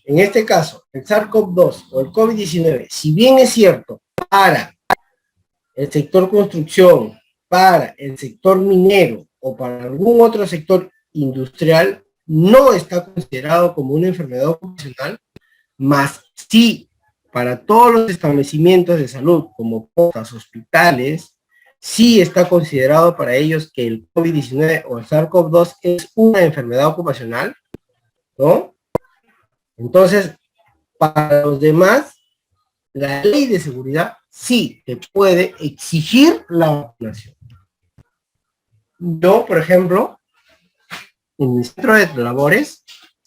en este caso, el SARS-CoV-2 o el COVID-19, si bien es cierto, para el sector construcción, para el sector minero o para algún otro sector industrial, no está considerado como una enfermedad ocupacional, más sí para todos los establecimientos de salud, como postas, hospitales, sí está considerado para ellos que el COVID-19 o el SARS-CoV-2 es una enfermedad ocupacional, ¿no? Entonces, para los demás, la ley de seguridad sí te puede exigir la vacunación. Yo, por ejemplo, en mi centro de labores,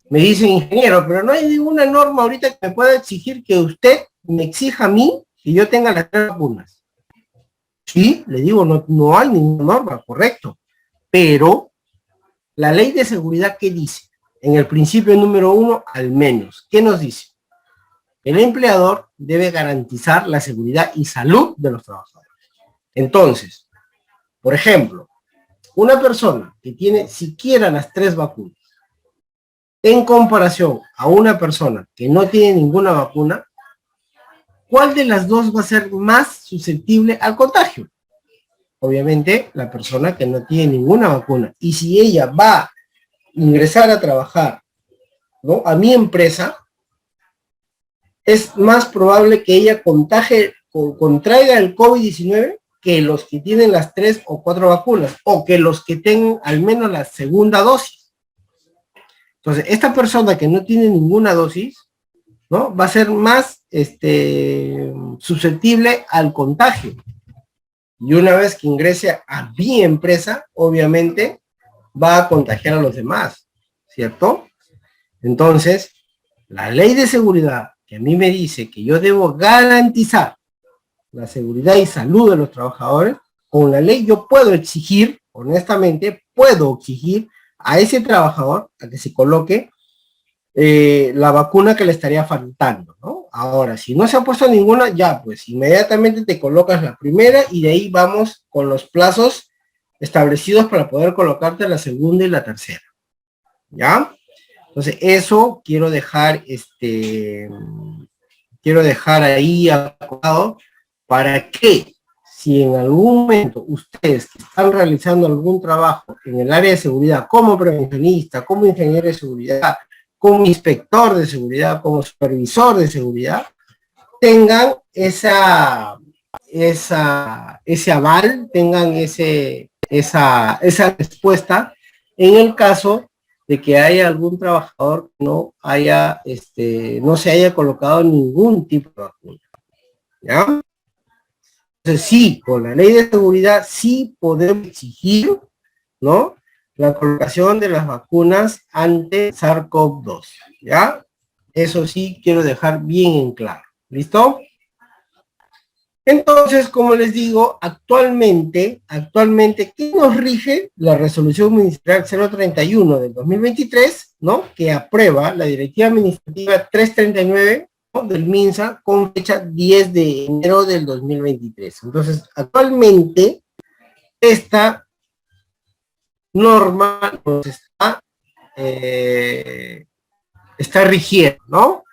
me dicen, ingeniero, pero no hay ninguna norma ahorita que me pueda exigir que usted me exija a mí que yo tenga las 3 vacunas. Sí, le digo, no hay ninguna norma, correcto. Pero la ley de seguridad, ¿qué dice? En el principio número 1, al menos, ¿qué nos dice? El empleador debe garantizar la seguridad y salud de los trabajadores. Entonces, por ejemplo, una persona que tiene siquiera las 3 vacunas, en comparación a una persona que no tiene ninguna vacuna, ¿cuál de las dos va a ser más susceptible al contagio? Obviamente, la persona que no tiene ninguna vacuna. Y si ella va a ingresar a trabajar, ¿no?, a mi empresa, es más probable que ella contraiga el COVID-19 que los que tienen las 3 o 4 vacunas, o que los que tengan al menos la segunda dosis. Entonces, esta persona que no tiene ninguna dosis, ¿no?, va a ser más susceptible al contagio. Y una vez que ingrese a mi empresa, obviamente, va a contagiar a los demás, ¿cierto? Entonces, la ley de seguridad que a mí me dice que yo debo garantizar la seguridad y salud de los trabajadores, con la ley yo puedo exigir, honestamente, puedo exigir a ese trabajador a que se coloque la vacuna que le estaría faltando, ¿no? Ahora, si no se ha puesto ninguna, ya, pues inmediatamente te colocas la primera y de ahí vamos con los plazos establecidos para poder colocarte la segunda y la tercera, ¿ya? Entonces, eso quiero dejar ahí acotado para que si en algún momento ustedes que están realizando algún trabajo en el área de seguridad, como prevencionista, como ingeniero de seguridad, como inspector de seguridad, como supervisor de seguridad, tengan ese aval, tengan esa respuesta en el caso de que haya algún trabajador que no se haya colocado ningún tipo de vacuna, ¿ya? Entonces sí, con la ley de seguridad sí podemos exigir, ¿no?, la colocación de las vacunas ante SARS-CoV-2, ¿ya? Eso sí quiero dejar bien en claro, ¿listo? Entonces, como les digo, actualmente, ¿qué nos rige? La resolución ministerial 031 del 2023, ¿no?, que aprueba la directiva administrativa 339, ¿no?, del MINSA con fecha 10 de enero del 2023. Entonces, actualmente, esta norma nos está rigiendo, ¿no?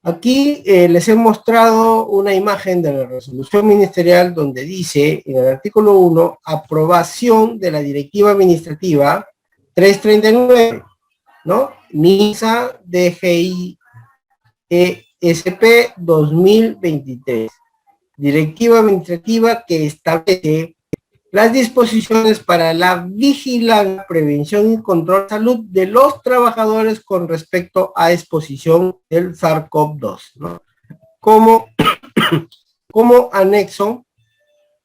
Aquí les he mostrado una imagen de la resolución ministerial donde dice, en el artículo 1, aprobación de la directiva administrativa 339, ¿no? MINSA DGI ESP 2023. Directiva administrativa que establece las disposiciones para la vigilancia, prevención y control de salud de los trabajadores con respecto a exposición del SARS-CoV-2, ¿no? Como anexo,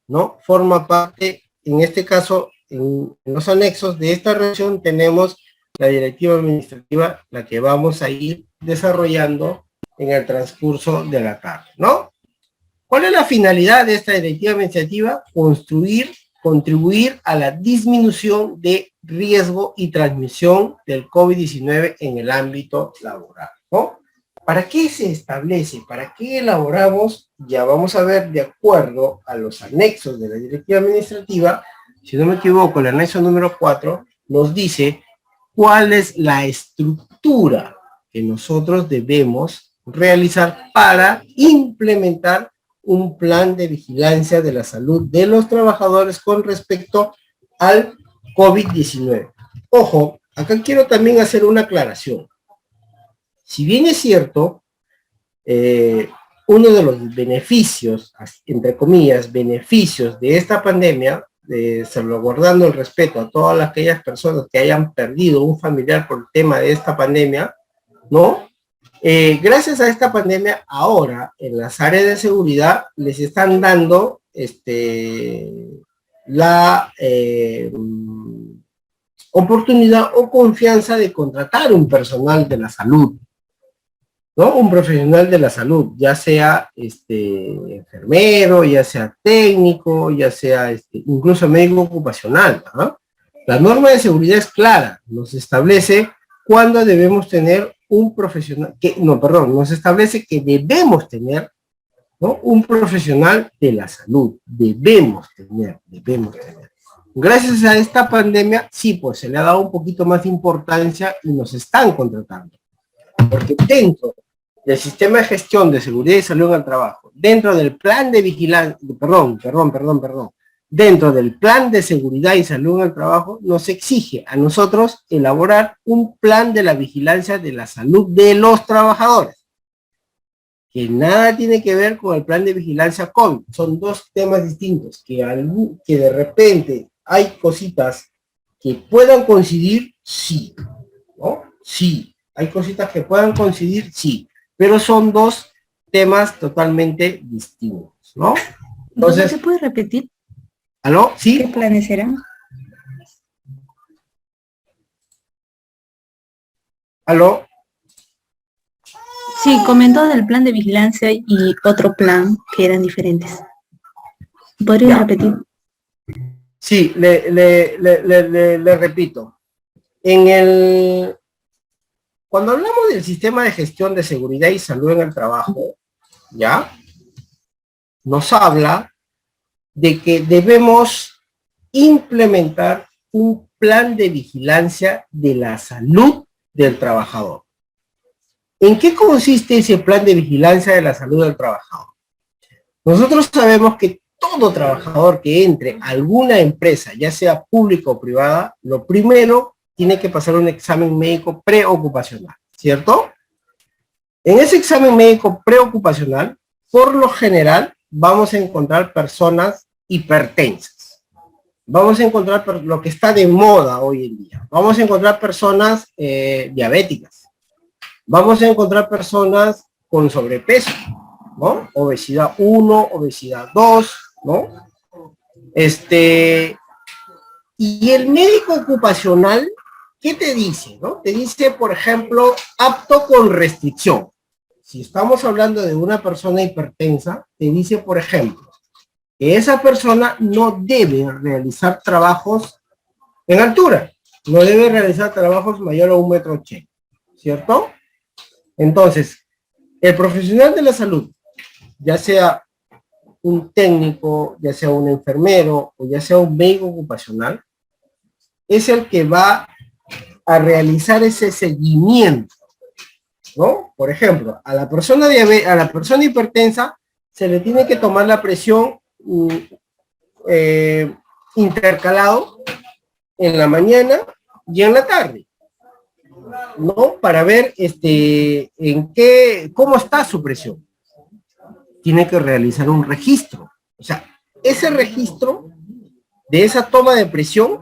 ¿no?, forma parte, en este caso, en los anexos de esta resolución tenemos la directiva administrativa, la que vamos a ir desarrollando en el transcurso de la tarde, ¿no? ¿Cuál es la finalidad de esta directiva administrativa? Contribuir a la disminución de riesgo y transmisión del COVID-19 en el ámbito laboral, ¿no? ¿Para qué se establece? ¿Para qué elaboramos? Ya vamos a ver, de acuerdo a los anexos de la directiva administrativa, si no me equivoco, el anexo número 4 nos dice cuál es la estructura que nosotros debemos realizar para implementar un plan de vigilancia de la salud de los trabajadores con respecto al COVID-19. Ojo, acá quiero también hacer una aclaración. Si bien es cierto, uno de los beneficios, entre comillas, beneficios de esta pandemia, salvaguardando el respeto a todas aquellas personas que hayan perdido un familiar por el tema de esta pandemia, ¿no? Gracias a esta pandemia, ahora en las áreas de seguridad les están dando la oportunidad o confianza de contratar un personal de la salud, ¿no? Un profesional de la salud, ya sea enfermero, ya sea técnico, ya sea incluso médico ocupacional, ¿no? La norma de seguridad es clara, nos establece cuándo debemos tener un profesional, nos establece que debemos tener, ¿no?, un profesional de la salud, debemos tener. Gracias a esta pandemia, sí, pues se le ha dado un poquito más de importancia y nos están contratando. Porque dentro del sistema de gestión de seguridad y salud en el trabajo, dentro del plan de vigilancia, dentro del plan de seguridad y salud en el trabajo, nos exige a nosotros elaborar un plan de la vigilancia de la salud de los trabajadores, que nada tiene que ver con el plan de vigilancia COVID. Son dos temas distintos, que de repente hay cositas que puedan coincidir, sí, ¿no? Sí, hay cositas que puedan coincidir, sí, pero son dos temas totalmente distintos, ¿no? Entonces, ¿se puede repetir? ¿Aló? ¿Sí? ¿Qué planes serán? ¿Aló? Sí, comentó del plan de vigilancia y otro plan que eran diferentes. ¿Podría repetir? Sí, le repito. Cuando hablamos del sistema de gestión de seguridad y salud en el trabajo, ¿ya? Nos habla de que debemos implementar un plan de vigilancia de la salud del trabajador. ¿En qué consiste ese plan de vigilancia de la salud del trabajador? Nosotros sabemos que todo trabajador que entre a alguna empresa, ya sea pública o privada, lo primero tiene que pasar un examen médico preocupacional, ¿cierto? En ese examen médico preocupacional, por lo general, vamos a encontrar personas hipertensas. Vamos a encontrar lo que está de moda hoy en día. Vamos a encontrar personas diabéticas. Vamos a encontrar personas con sobrepeso, ¿no? Obesidad 1, obesidad 2, ¿no? Y el médico ocupacional, ¿qué te dice, no? Te dice, por ejemplo, apto con restricción. Si estamos hablando de una persona hipertensa, te dice, por ejemplo, que esa persona no debe realizar trabajos en altura, no debe realizar trabajos mayor a 1,80 m, ¿cierto? Entonces, el profesional de la salud, ya sea un técnico, ya sea un enfermero o ya sea un médico ocupacional, es el que va a realizar ese seguimiento, ¿no? Por ejemplo, a la persona hipertensa se le tiene que tomar la presión intercalado en la mañana y en la tarde, ¿no? Para ver cómo está su presión. Tiene que realizar un registro. O sea, ese registro de esa toma de presión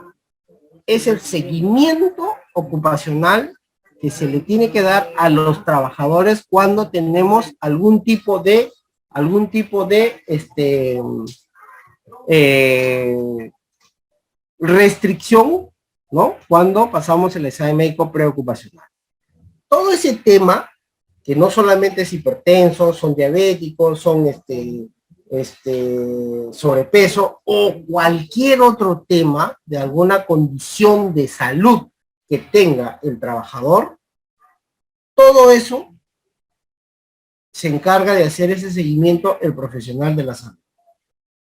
es el seguimiento ocupacional que se le tiene que dar a los trabajadores cuando tenemos algún tipo de restricción, ¿no? Cuando pasamos el examen médico preocupacional. Todo ese tema, que no solamente es hipertenso, son diabéticos, son sobrepeso o cualquier otro tema de alguna condición de salud que tenga el trabajador, todo eso se encarga de hacer ese seguimiento el profesional de la salud.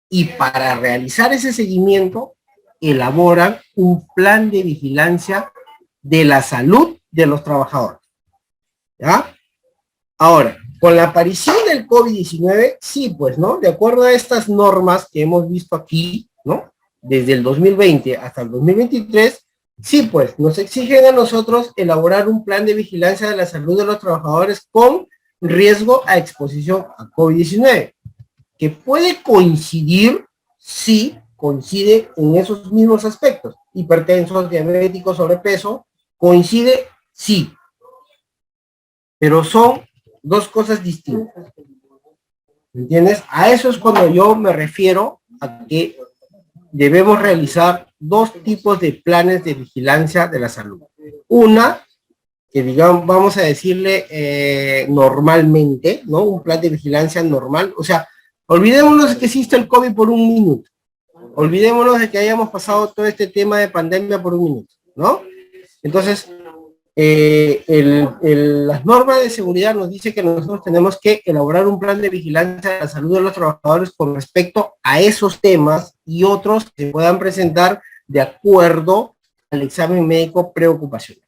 Y para realizar ese seguimiento, elaboran un plan de vigilancia de la salud de los trabajadores. ¿ya? Ahora, con la aparición del COVID-19, sí, pues, ¿no? De acuerdo a estas normas que hemos visto aquí, ¿no? Desde el 2020 hasta el 2023, sí, pues, nos exigen a nosotros elaborar un plan de vigilancia de la salud de los trabajadores con riesgo a exposición a COVID-19, que puede coincidir, sí, coincide en esos mismos aspectos. Hipertensos, diabéticos, sobrepeso, coincide, sí, pero son dos cosas distintas. ¿Me entiendes? A eso es cuando yo me refiero a que debemos realizar dos tipos de planes de vigilancia de la salud. Una, que digamos, vamos a decirle normalmente, ¿no? Un plan de vigilancia normal. O sea, olvidémonos de que existe el COVID por un minuto. Olvidémonos de que hayamos pasado todo este tema de pandemia por un minuto, ¿no? Entonces, las normas de seguridad nos dice que nosotros tenemos que elaborar un plan de vigilancia de la salud de los trabajadores con respecto a esos temas y otros que se puedan presentar de acuerdo al examen médico preocupacional.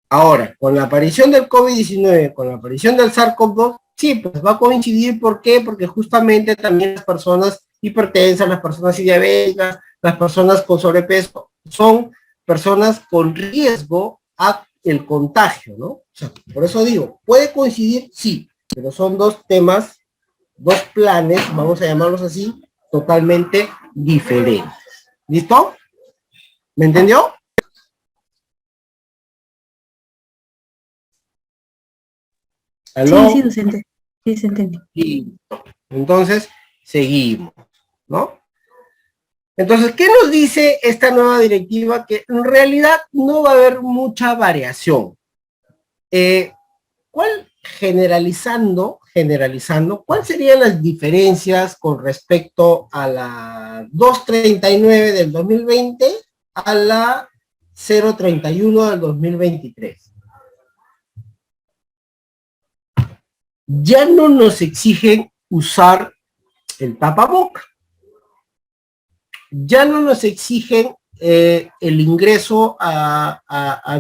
Ahora, con la aparición del COVID-19, con la aparición del SARS-CoV-2, sí, pues va a coincidir. ¿Por qué? Porque justamente también las personas hipertensas, las personas diabéticas, las personas con sobrepeso, son personas con riesgo a el contagio, ¿no? O sea, por eso digo, puede coincidir, sí, pero son dos temas, dos planes, vamos a llamarlos así, totalmente diferentes. ¿Listo? ¿Me entendió? ¿Aló? Sí, docente. Sí, se entiende. Listo. Entonces, seguimos, ¿no? Entonces, ¿qué nos dice esta nueva directiva? Que en realidad no va a haber mucha variación. Generalizando, ¿cuáles serían las diferencias con respecto a la 239 del 2020 a la 031 del 2023? Ya no nos exigen usar el tapaboca. Ya no nos exigen el ingreso a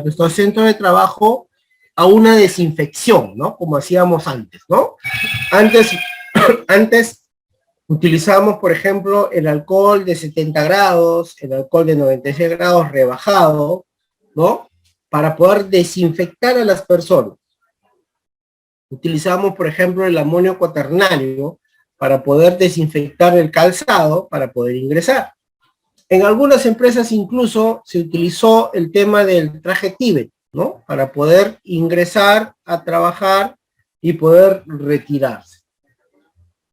nuestro centro de trabajo a una desinfección, ¿no? Como hacíamos antes, ¿no? Antes utilizábamos, por ejemplo, el alcohol de 70 grados, el alcohol de 96 grados rebajado, ¿no? Para poder desinfectar a las personas. Utilizamos, por ejemplo, el amonio cuaternario para poder desinfectar el calzado para poder ingresar. En algunas empresas incluso se utilizó el tema del traje Tíbet, ¿no? Para poder ingresar a trabajar y poder retirarse.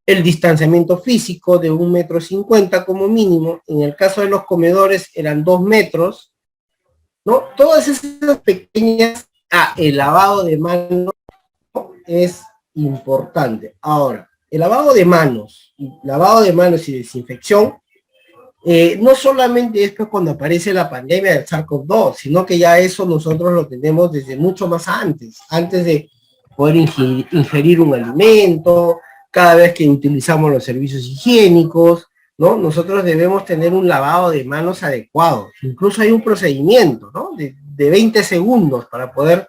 El distanciamiento físico de 1,50 m como mínimo, en el caso de los comedores eran 2 metros, ¿no? Todas esas pequeñas, el lavado de manos es importante. Ahora, el lavado de manos y desinfección, no solamente es que cuando aparece la pandemia del SARS-CoV-2, sino que ya eso nosotros lo tenemos desde mucho más antes de poder ingerir un alimento, cada vez que utilizamos los servicios higiénicos, ¿no? Nosotros debemos tener un lavado de manos adecuado. Incluso hay un procedimiento, ¿no? De 20 segundos para poder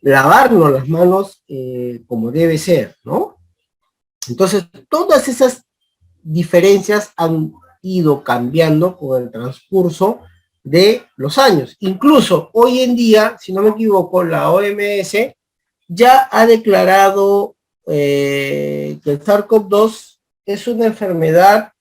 lavarnos las manos como debe ser, ¿no? Entonces, todas esas diferencias han ido cambiando con el transcurso de los años. Incluso hoy en día, si no me equivoco, la OMS ya ha declarado que el SARS-CoV-2 es una enfermedad,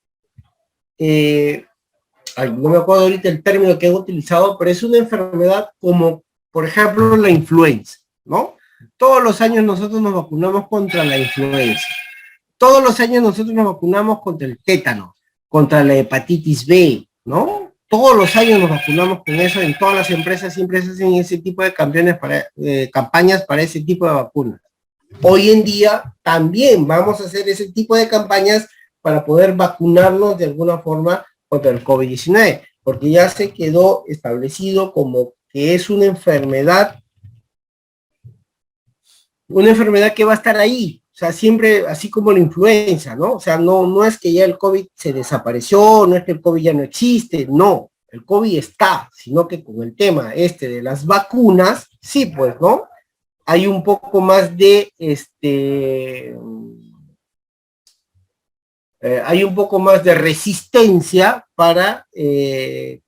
no me acuerdo ahorita el término que he utilizado, pero es una enfermedad como, por ejemplo, la influenza, ¿no? Todos los años nosotros nos vacunamos contra la influenza. Todos los años nosotros nos vacunamos contra el tétano, contra la hepatitis B, ¿no? Todos los años nos vacunamos con eso. En todas las empresas siempre se hacen ese tipo de campañas para ese tipo de vacunas. Hoy en día también vamos a hacer ese tipo de campañas para poder vacunarnos de alguna forma contra el COVID-19, porque ya se quedó establecido como que es una enfermedad que va a estar ahí. O sea, siempre, así como la influenza, ¿no? O sea, no es que ya el COVID se desapareció, no es que el COVID ya no existe, no. El COVID está, sino que con el tema de las vacunas, sí, pues, ¿no? hay un poco más de hay un poco más de resistencia para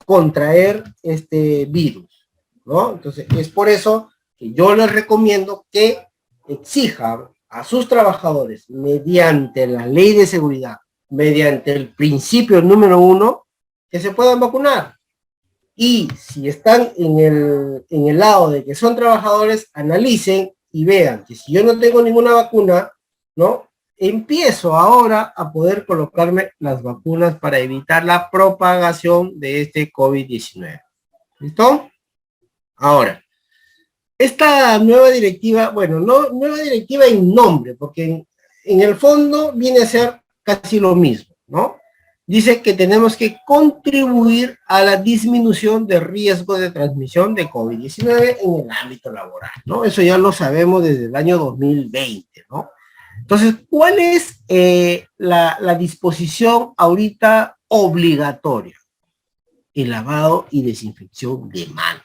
contraer este virus, ¿no? Entonces, es por eso que yo les recomiendo que exijan a sus trabajadores, mediante la ley de seguridad, mediante el principio número 1, que se puedan vacunar. Y si están en el lado de que son trabajadores, analicen y vean que si yo no tengo ninguna vacuna, ¿no? Empiezo ahora a poder colocarme las vacunas para evitar la propagación de este COVID-19. ¿Listo? Ahora, esta nueva directiva, bueno, no nueva directiva en nombre, porque en el fondo viene a ser casi lo mismo, ¿no? Dice que tenemos que contribuir a la disminución de riesgo de transmisión de COVID-19 en el ámbito laboral, ¿no? Eso ya lo sabemos desde el año 2020, ¿no? Entonces, ¿cuál es la disposición ahorita obligatoria? El lavado y desinfección de manos.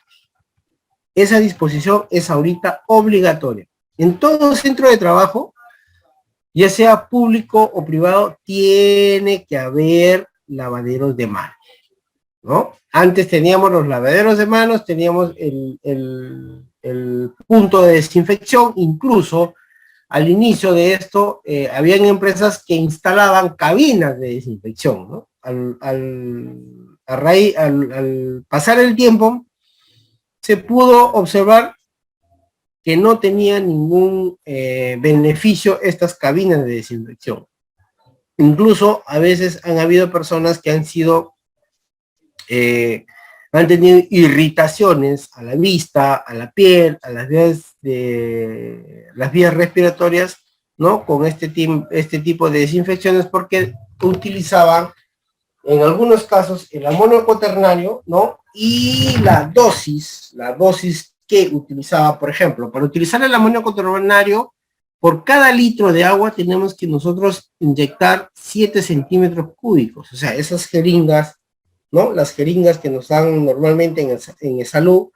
Esa disposición es ahorita obligatoria. En todo centro de trabajo, ya sea público o privado, tiene que haber lavaderos de manos, ¿no? Antes teníamos los lavaderos de manos, teníamos el punto de desinfección, incluso al inicio de esto, habían empresas que instalaban cabinas de desinfección, ¿no? Al pasar el tiempo, se pudo observar que no tenía ningún beneficio estas cabinas de desinfección. Incluso a veces han habido personas que han tenido irritaciones a la vista, a la piel, a las vías respiratorias, ¿no? Con este tipo de desinfecciones, porque utilizaban en algunos casos el amonio cuaternario, ¿no? Y la dosis que utilizaba, por ejemplo, para utilizar el amonio cuaternario, por cada litro de agua tenemos que nosotros inyectar 7 centímetros cúbicos, o sea, esas jeringas, ¿no? Las jeringas que nos dan normalmente en salud,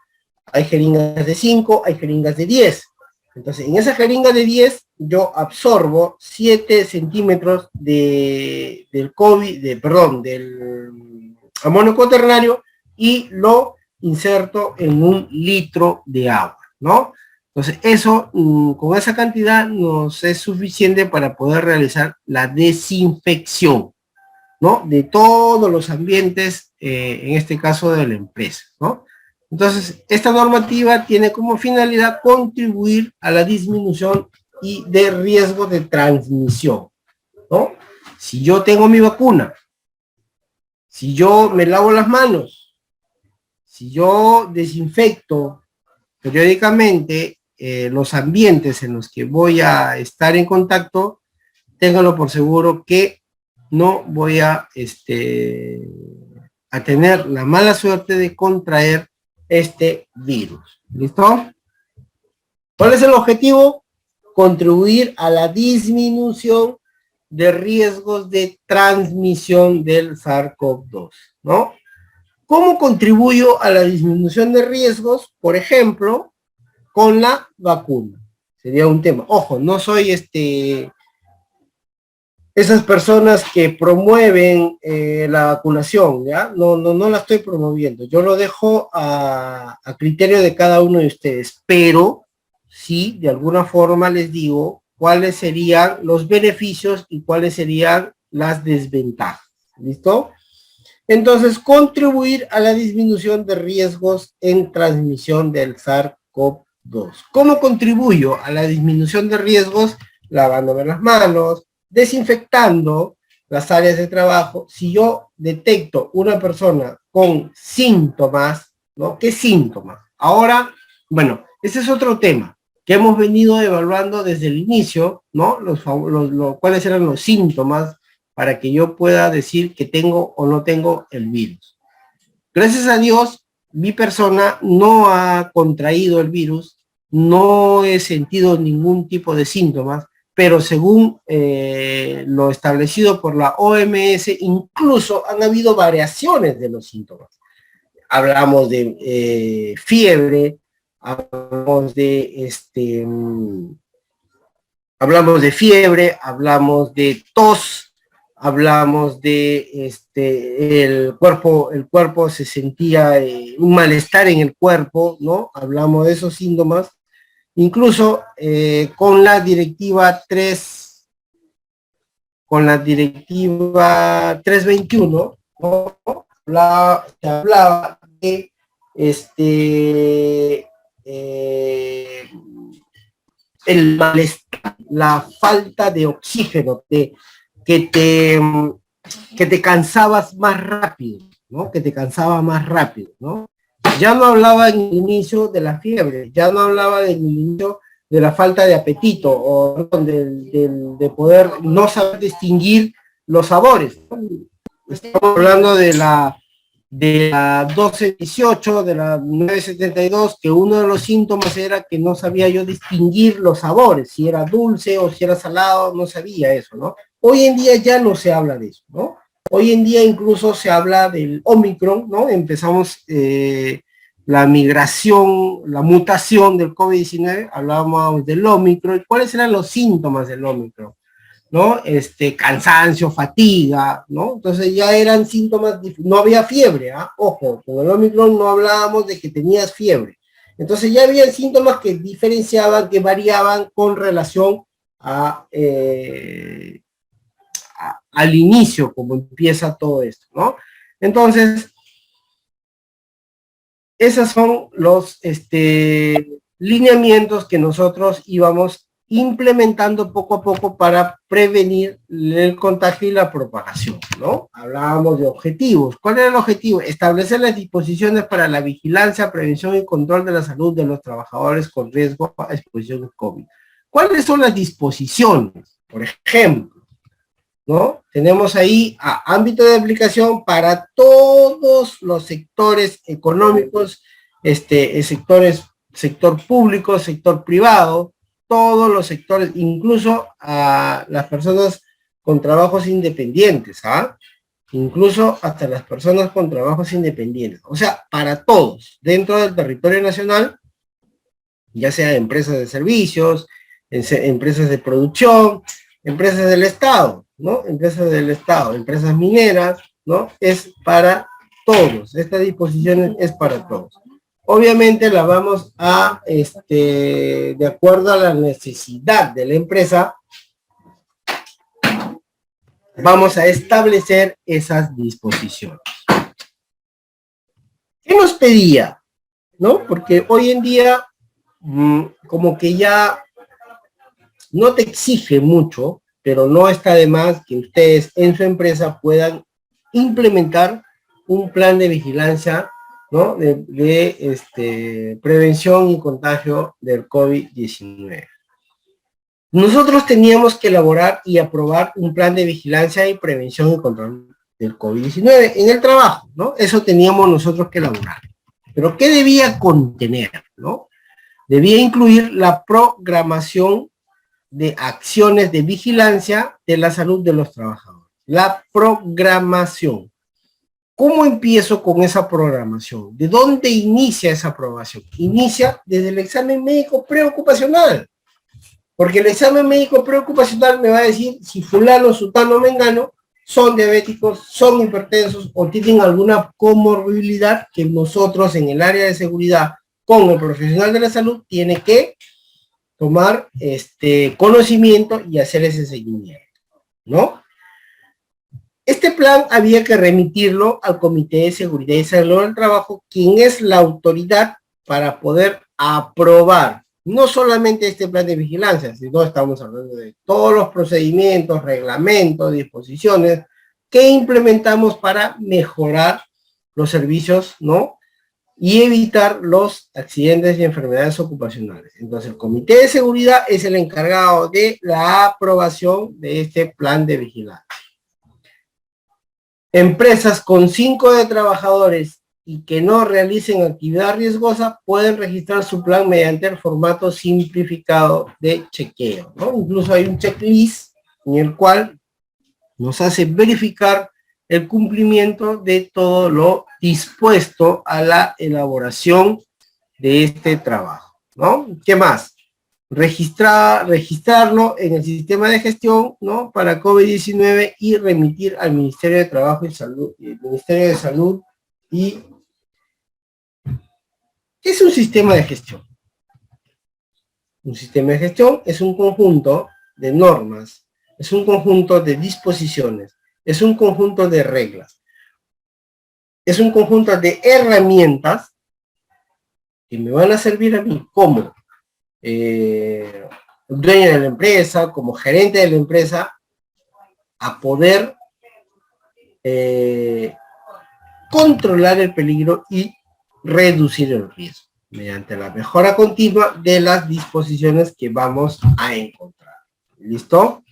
hay jeringas de 5, hay jeringas de 10. Entonces, en esa jeringa de 10, yo absorbo 7 centímetros del amonio cuaternario y lo inserto en un litro de agua, ¿no? Entonces, eso, con esa cantidad, nos es suficiente para poder realizar la desinfección, ¿no? De todos los ambientes, en este caso de la empresa, ¿no? Entonces, esta normativa tiene como finalidad contribuir a la disminución y de riesgo de transmisión, ¿no? Si yo tengo mi vacuna, si yo me lavo las manos, si yo desinfecto periódicamente los ambientes en los que voy a estar en contacto, ténganlo por seguro que no voy a tener la mala suerte de contraer este virus. ¿Listo? ¿Cuál es el objetivo? Contribuir a la disminución de riesgos de transmisión del SARS-CoV-2, ¿no? ¿Cómo contribuyo a la disminución de riesgos? Por ejemplo, con la vacuna. Sería un tema. Ojo, no soy esas personas que promueven la vacunación, ¿ya? No la estoy promoviendo. Yo lo dejo a criterio de cada uno de ustedes, pero sí, de alguna forma les digo cuáles serían los beneficios y cuáles serían las desventajas. ¿Listo? Entonces, contribuir a la disminución de riesgos en transmisión del SARS-CoV-2. ¿Cómo contribuyo a la disminución de riesgos? Lavándome las manos, desinfectando las áreas de trabajo. Si yo detecto una persona con síntomas, ¿no? ¿Qué síntomas? Ahora, bueno, ese es otro tema que hemos venido evaluando desde el inicio, ¿no? ¿Cuáles eran los síntomas para que yo pueda decir que tengo o no tengo el virus? Gracias a Dios, mi persona no ha contraído el virus, no he sentido ningún tipo de síntomas, pero según lo establecido por la OMS, incluso han habido variaciones de los síntomas. Hablamos de fiebre, hablamos de fiebre, hablamos de tos, hablamos de el cuerpo se sentía un malestar en el cuerpo, ¿no? Hablamos de esos síntomas. Incluso con la directiva 321, ¿no? Se hablaba de el malestar, la falta de oxígeno, que te cansabas más rápido, ¿no? Que te cansaba más rápido, ¿no? Ya no hablaba en el inicio de la fiebre, ya no hablaba en el inicio de la falta de apetito o de poder no saber distinguir los sabores, ¿no? Estamos hablando de la 1218, de la 972, que uno de los síntomas era que no sabía yo distinguir los sabores, si era dulce o si era salado, no sabía eso, ¿no? Hoy en día ya no se habla de eso, ¿no? Hoy en día incluso se habla del Omicron, ¿no? Empezamos la migración, la mutación del COVID-19, hablábamos del Omicron. ¿Cuáles eran los síntomas del Omicron? ¿No? Cansancio, fatiga, ¿no? Entonces ya eran síntomas, no había fiebre, ¿ah? Ojo, con el Omicron no hablábamos de que tenías fiebre. Entonces ya había síntomas que diferenciaban, que variaban con relación al inicio, como empieza todo esto, ¿no? Entonces, esos son los lineamientos que nosotros íbamos implementando poco a poco para prevenir el contagio y la propagación, ¿no? Hablábamos de objetivos. ¿Cuál era el objetivo? Establecer las disposiciones para la vigilancia, prevención y control de la salud de los trabajadores con riesgo a exposición de COVID. ¿Cuáles son las disposiciones? Por ejemplo, ¿no? Tenemos ahí ámbito de aplicación para todos los sectores económicos, sector público, sector privado, todos los sectores, incluso a las personas con trabajos independientes, ¿ah? Incluso hasta las personas con trabajos independientes. O sea, para todos, dentro del territorio nacional, ya sea empresas de servicios, empresas de producción, empresas del Estado, ¿no? Empresas del Estado, empresas mineras, ¿no? Es para todos. Esta disposición es para todos. Obviamente la vamos a, de acuerdo a la necesidad de la empresa, vamos a establecer esas disposiciones. ¿Qué nos pedía? ¿No? Porque hoy en día, como que ya no te exige mucho, pero no está de más que ustedes en su empresa puedan implementar un plan de vigilancia, ¿no? de prevención y contagio del COVID-19. Nosotros teníamos que elaborar y aprobar un plan de vigilancia y prevención y control del COVID-19 en el trabajo, ¿no? Eso teníamos nosotros que elaborar. Pero ¿qué debía contener, no? Debía incluir la programación de acciones de vigilancia de la salud de los trabajadores. La programación. ¿Cómo empiezo con esa programación? ¿De dónde inicia esa programación? Inicia desde el examen médico preocupacional. Porque el examen médico preocupacional me va a decir si fulano, sutano, mengano son diabéticos, son hipertensos o tienen alguna comorbilidad que nosotros en el área de seguridad con el profesional de la salud tiene que tomar conocimiento y hacer ese seguimiento, ¿no? Este plan había que remitirlo al Comité de Seguridad y Salud del Trabajo, quien es la autoridad para poder aprobar no solamente este plan de vigilancia, sino estamos hablando de todos los procedimientos, reglamentos, disposiciones que implementamos para mejorar los servicios, ¿no? Y evitar los accidentes y enfermedades ocupacionales. Entonces, el Comité de Seguridad es el encargado de la aprobación de este plan de vigilancia. Empresas con 5 de trabajadores y que no realicen actividad riesgosa pueden registrar su plan mediante el formato simplificado de chequeo, ¿no? Incluso hay un checklist en el cual nos hace verificar el cumplimiento de todo lo dispuesto a la elaboración de este trabajo, ¿no? ¿Qué más? Registrarlo en el sistema de gestión, ¿no? Para COVID-19 y remitir al Ministerio de Trabajo y Salud, el Ministerio de Salud. Y ¿qué es un sistema de gestión? Un sistema de gestión es un conjunto de normas, es un conjunto de disposiciones, es un conjunto de reglas, es un conjunto de herramientas que me van a servir a mí como dueño de la empresa, como gerente de la empresa, a poder controlar el peligro y reducir el riesgo mediante la mejora continua de las disposiciones que vamos a encontrar. ¿Listo?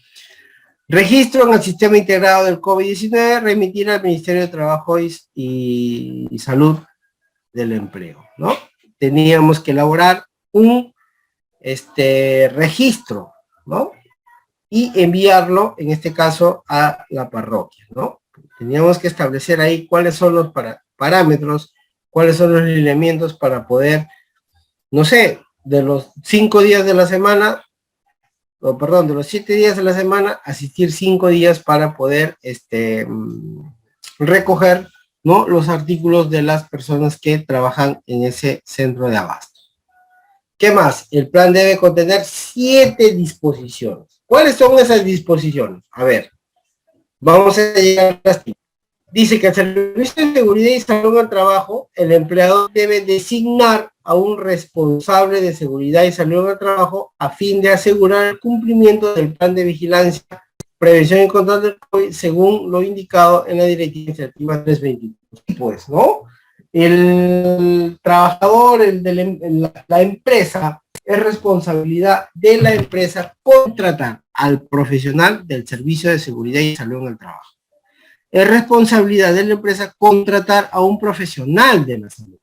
Registro en el sistema integrado del COVID-19, remitir al Ministerio de Trabajo y Salud del Empleo, ¿no? Teníamos que elaborar un registro, ¿no? Y enviarlo, en este caso, a la parroquia, ¿no? Teníamos que establecer ahí cuáles son los parámetros, cuáles son los lineamientos para poder, no sé, de los 5 días de la semana, o perdón, de los 7 días de la semana, asistir 5 días para poder recoger, ¿no? Los artículos de las personas que trabajan en ese centro de abasto. ¿Qué más? El plan debe contener 7 disposiciones. ¿Cuáles son esas disposiciones? A ver, vamos a llegar a las 5. Dice que al Servicio de Seguridad y Salud al Trabajo, el empleador debe designar a un responsable de seguridad y salud al trabajo a fin de asegurar el cumplimiento del plan de vigilancia, prevención y control del COVID, según lo indicado en la Directiva Iniciativa 322. Pues, ¿no? El trabajador, la empresa, es responsabilidad de la empresa contratar al profesional del Servicio de Seguridad y Salud en el Trabajo. Es responsabilidad de la empresa contratar a un profesional de la salud,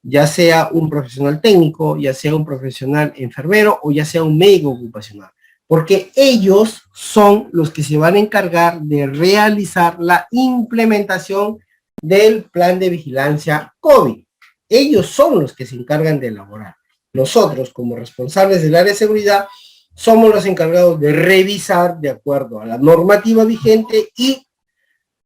ya sea un profesional técnico, ya sea un profesional enfermero o ya sea un médico ocupacional, porque ellos son los que se van a encargar de realizar la implementación del plan de vigilancia COVID. Ellos son los que se encargan de elaborar. Nosotros, como responsables del área de seguridad, somos los encargados de revisar de acuerdo a la normativa vigente y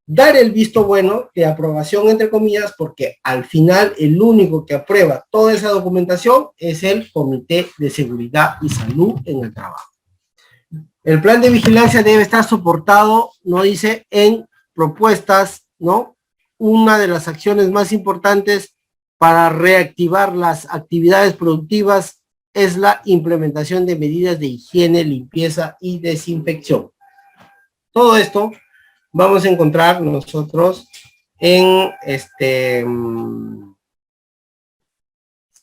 dar el visto bueno de aprobación, entre comillas, porque al final el único que aprueba toda esa documentación es el Comité de Seguridad y Salud en el Trabajo. El plan de vigilancia debe estar soportado, no dice, en propuestas, ¿no? Una de las acciones más importantes para reactivar las actividades productivas es la implementación de medidas de higiene, limpieza y desinfección. Todo esto vamos a encontrar nosotros en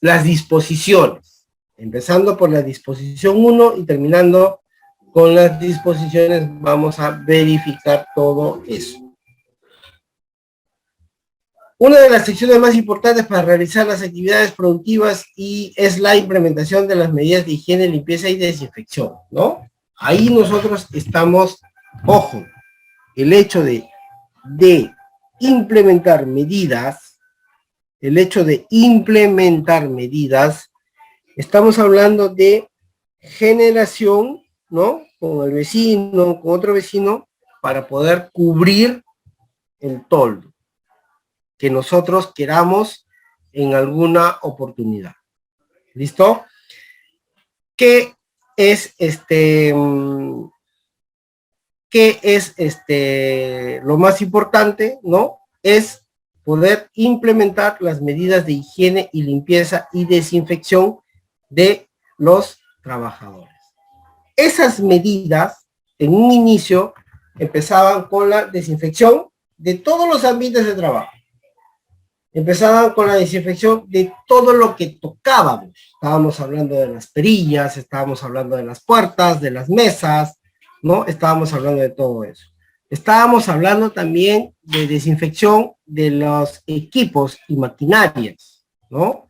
las disposiciones, empezando por la disposición 1 y terminando con las disposiciones. Vamos a verificar todo eso. Una de las secciones más importantes para realizar las actividades productivas es la implementación de las medidas de higiene, limpieza y desinfección, ¿no? Ahí nosotros estamos, ojo, el hecho de implementar medidas, estamos hablando de generación, ¿no? Con el vecino, con otro vecino, para poder cubrir el toldo que nosotros queramos en alguna oportunidad. ¿Listo? ¿Qué es lo más importante, ¿no? Es poder implementar las medidas de higiene y limpieza y desinfección de los trabajadores. Esas medidas, en un inicio, empezaban con la desinfección de todos los ambientes de trabajo. Empezaban con la desinfección de todo lo que tocábamos. Estábamos hablando de las perillas, estábamos hablando de las puertas, de las mesas, ¿no? Estábamos hablando de todo eso. Estábamos hablando también de desinfección de los equipos y maquinarias, ¿no?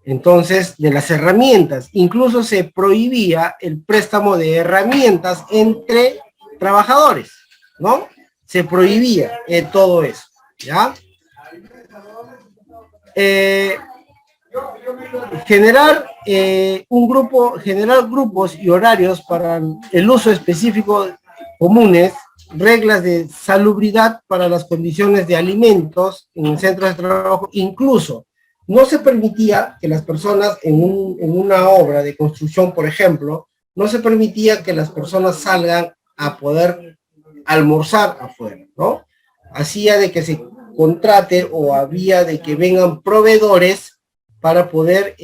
Entonces, de las herramientas. Incluso se prohibía el préstamo de herramientas entre trabajadores, ¿no? Se prohibía todo eso, ¿ya? generar grupos y horarios para el uso específico comunes, reglas de salubridad para las condiciones de alimentos en el centro de trabajo, incluso no se permitía que las personas en una obra de construcción, por ejemplo, no se permitía que las personas salgan a poder almorzar afuera, ¿no? Hacía de que se contrate o había de que vengan proveedores para poder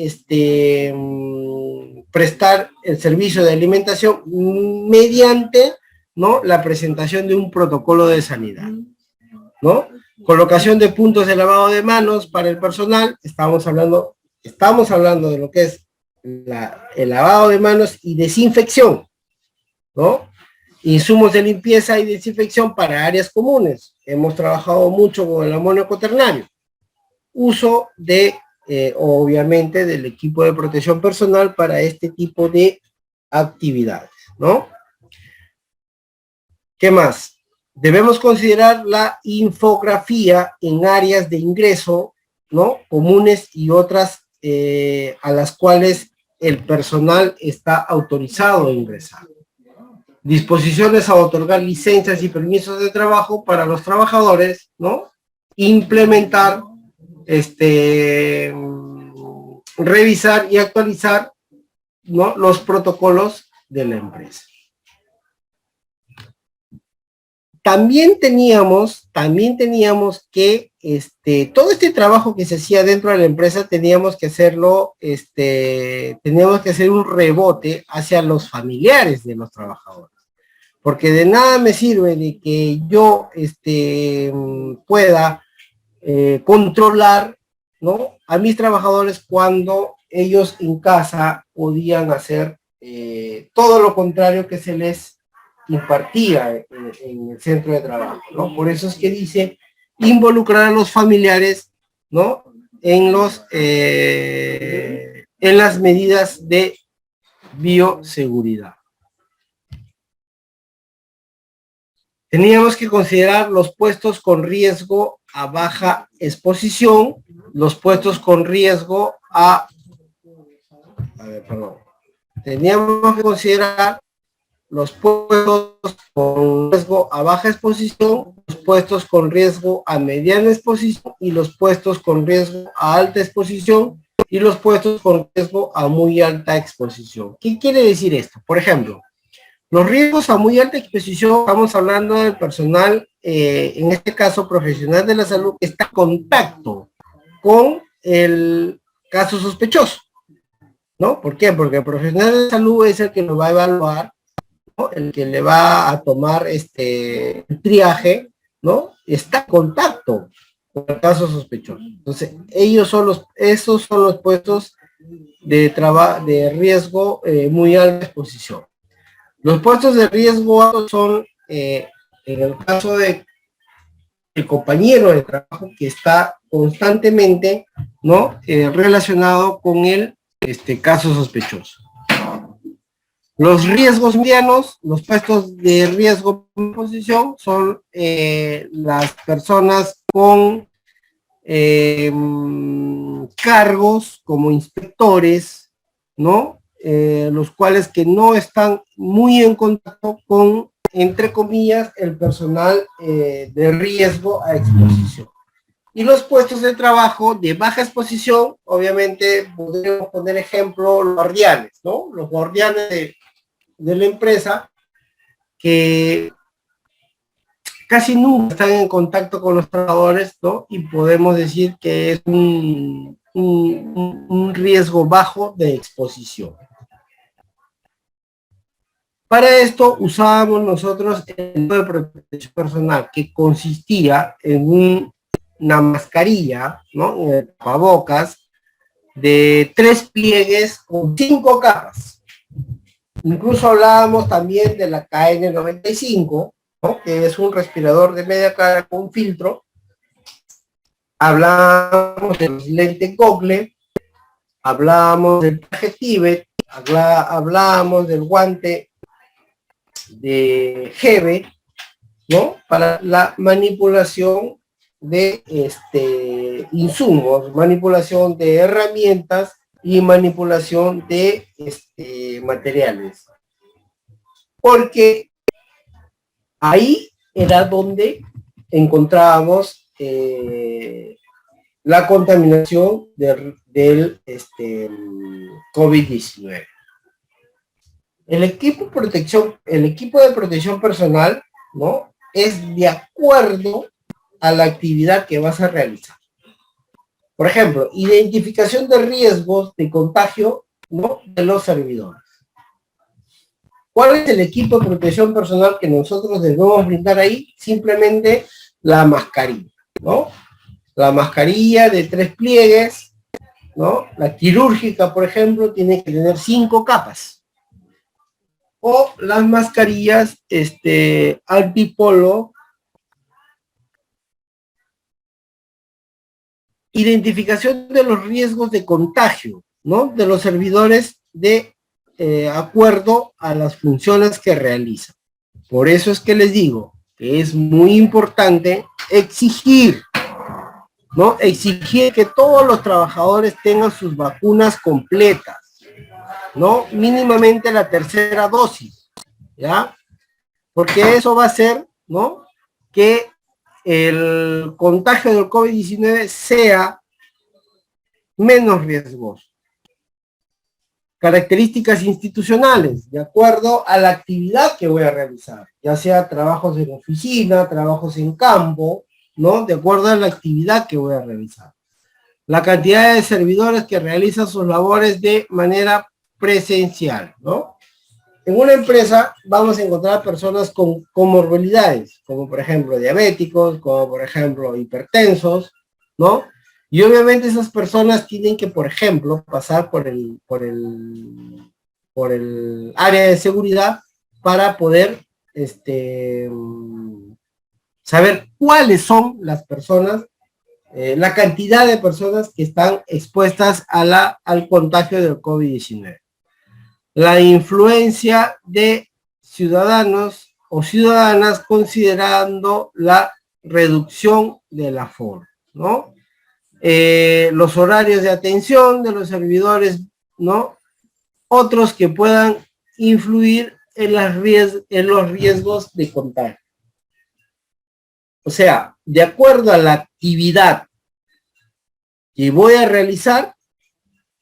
prestar el servicio de alimentación mediante, ¿no?, la presentación de un protocolo de sanidad, ¿no? Colocación de puntos de lavado de manos para el personal. Estamos hablando de lo que es el lavado de manos y desinfección, ¿no? Insumos de limpieza y desinfección para áreas comunes. Hemos trabajado mucho con el amonio cuaternario. Uso de, obviamente, del equipo de protección personal para este tipo de actividades, ¿no? ¿Qué más? Debemos considerar la infografía en áreas de ingreso, ¿no?, comunes y otras a las cuales el personal está autorizado a ingresar. Disposiciones a otorgar licencias y permisos de trabajo para los trabajadores, ¿no? Implementar, revisar y actualizar, ¿no?, los protocolos de la empresa. También teníamos que, todo este trabajo que se hacía dentro de la empresa, teníamos que hacerlo, teníamos que hacer un rebote hacia los familiares de los trabajadores. Porque de nada me sirve de que yo pueda controlar, ¿no?, a mis trabajadores cuando ellos en casa podían hacer todo lo contrario que se les impartía en el centro de trabajo, ¿no? Por eso es que dice involucrar a los familiares, ¿no?, en las medidas de bioseguridad. Teníamos que considerar los puestos con riesgo a baja exposición, los puestos con riesgo teníamos que considerar los puestos con riesgo a baja exposición, los puestos con riesgo a mediana exposición y los puestos con riesgo a alta exposición y los puestos con riesgo a muy alta exposición. ¿Qué quiere decir esto? Por ejemplo, los riesgos a muy alta exposición, estamos hablando del personal, en este caso profesional de la salud, que está en contacto con el caso sospechoso, ¿no? ¿Por qué? Porque el profesional de salud es el que lo va a evaluar, ¿no?, el que le va a tomar el triaje, ¿no? Está en contacto con el caso sospechoso. Entonces, esos son los puestos de riesgo muy alta exposición. Los puestos de riesgo alto son, en el caso de el compañero de trabajo que está constantemente, ¿no?, relacionado con el caso sospechoso. Los riesgos medianos, los puestos de riesgo en posición son las personas con cargos como inspectores, ¿no?, los cuales que no están muy en contacto con, entre comillas, el personal de riesgo a exposición. Y los puestos de trabajo de baja exposición, obviamente, podríamos poner ejemplo, los guardianes, ¿no? Los guardianes de la empresa, que casi nunca están en contacto con los trabajadores, ¿no? Y podemos decir que es un riesgo bajo de exposición. Para esto usábamos nosotros el método de protección personal, que consistía en una mascarilla, ¿no?, en el tapabocas, de 3 pliegues con 5 capas. Incluso hablábamos también de la KN95, ¿no?, que es un respirador de media cara con filtro. Hablábamos de los lentes Google, hablábamos del traje Tíbet, hablábamos del guante de Hebe, ¿no?, para la manipulación de insumos, manipulación de herramientas y manipulación de materiales. Porque ahí era donde encontrábamos la contaminación del COVID-19. El equipo de protección personal, ¿no? Es de acuerdo a la actividad que vas a realizar. Por ejemplo, identificación de riesgos de contagio, ¿no? De los servidores. ¿Cuál es el equipo de protección personal que nosotros debemos brindar ahí? Simplemente la mascarilla, ¿no? La mascarilla de 3 pliegues, ¿no? La quirúrgica, por ejemplo, tiene que tener 5 capas. O las mascarillas antipolo. Identificación de los riesgos de contagio, ¿no? De los servidores de acuerdo a las funciones que realizan. Por eso es que les digo que es muy importante exigir, ¿no? Exigir que todos los trabajadores tengan sus vacunas completas, ¿no? Mínimamente la tercera dosis, ¿ya? Porque eso va a hacer, ¿no? Que el contagio del COVID-19 sea menos riesgoso. Características institucionales, de acuerdo a la actividad que voy a realizar, ya sea trabajos en oficina, trabajos en campo, ¿no? De acuerdo a la actividad que voy a realizar. La cantidad de servidores que realizan sus labores de manera presencial, ¿no? En una empresa vamos a encontrar personas con comorbilidades, como por ejemplo diabéticos, como por ejemplo hipertensos, ¿no? Y obviamente esas personas tienen que, por ejemplo, pasar por el área de seguridad para poder saber cuáles son las personas, la cantidad de personas que están expuestas al contagio del COVID-19. La influencia de ciudadanos o ciudadanas considerando la reducción del aforo, ¿no? Los horarios de atención de los servidores, ¿no? Otros que puedan influir en los riesgos de contagio. O sea, de acuerdo a la actividad que voy a realizar,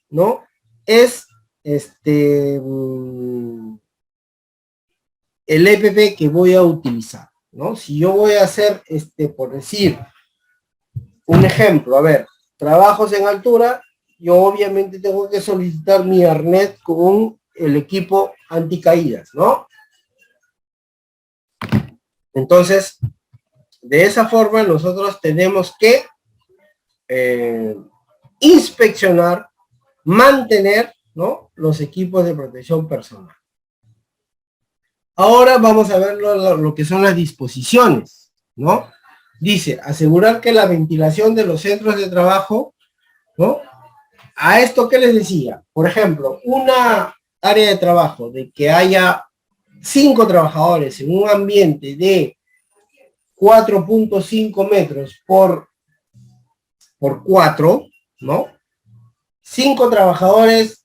¿no? Es el EPP que voy a utilizar, ¿no? Si yo voy a hacer, por decir, un ejemplo, a ver, trabajos en altura, yo obviamente tengo que solicitar mi arnés con el equipo anticaídas, ¿no? Entonces, de esa forma nosotros tenemos que inspeccionar, mantener, ¿no? Los equipos de protección personal. Ahora vamos a ver lo que son las disposiciones, ¿no? Dice, asegurar que la ventilación de los centros de trabajo, ¿no? A esto que les decía, por ejemplo, una área de trabajo de que haya 5 trabajadores en un ambiente de 4.5 metros por 4, ¿no? 5 trabajadores,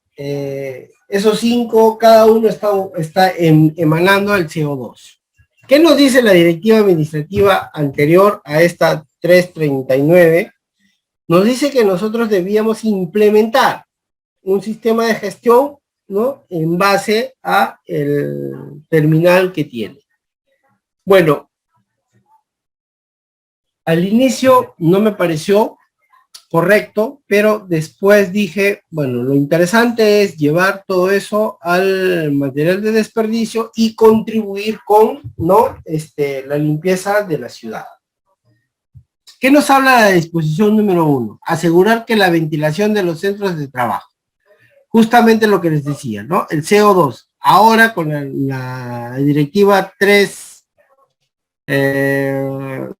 esos 5, cada uno está emanando el CO2. ¿Qué nos dice la directiva administrativa anterior a esta 339? Nos dice que nosotros debíamos implementar un sistema de gestión, ¿no? En base a el terminal que tiene. Bueno, al inicio no me pareció correcto, pero después dije, bueno, lo interesante es llevar todo eso al material de desperdicio y contribuir con, ¿no? La limpieza de la ciudad. ¿Qué nos habla la disposición número 1? Asegurar que la ventilación de los centros de trabajo. Justamente lo que les decía, ¿no? El CO2. Ahora con la directiva 3,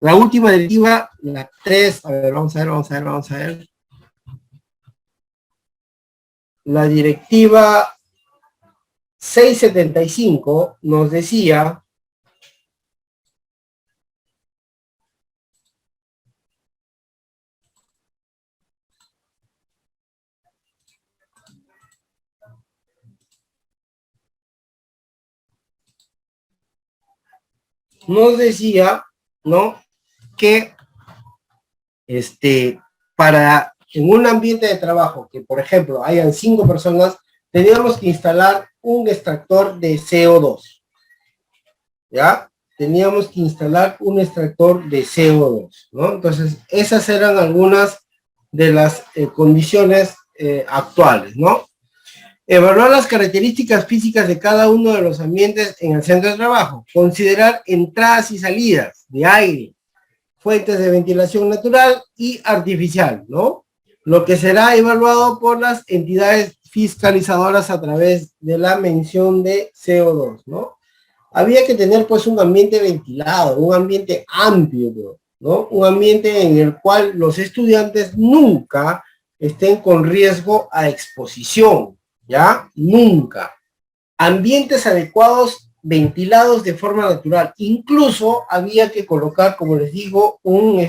la última directiva, la 3, a ver, vamos a ver. La directiva 675 nos decía nos decía, ¿no? Que para en un ambiente de trabajo que, por ejemplo, hayan 5 personas, teníamos que instalar un extractor de CO2, ¿ya? Teníamos que instalar un extractor de CO2, ¿no? Entonces, esas eran algunas de las condiciones actuales, ¿no? Evaluar las características físicas de cada uno de los ambientes en el centro de trabajo. Considerar entradas y salidas de aire, fuentes de ventilación natural y artificial, ¿no? Lo que será evaluado por las entidades fiscalizadoras a través de la mención de CO2, ¿no? Había que tener pues un ambiente ventilado, un ambiente amplio, ¿no? Un ambiente en el cual los estudiantes nunca estén con riesgo a exposición, ¿ya? Nunca. Ambientes adecuados, ventilados de forma natural. Incluso había que colocar, como les digo, un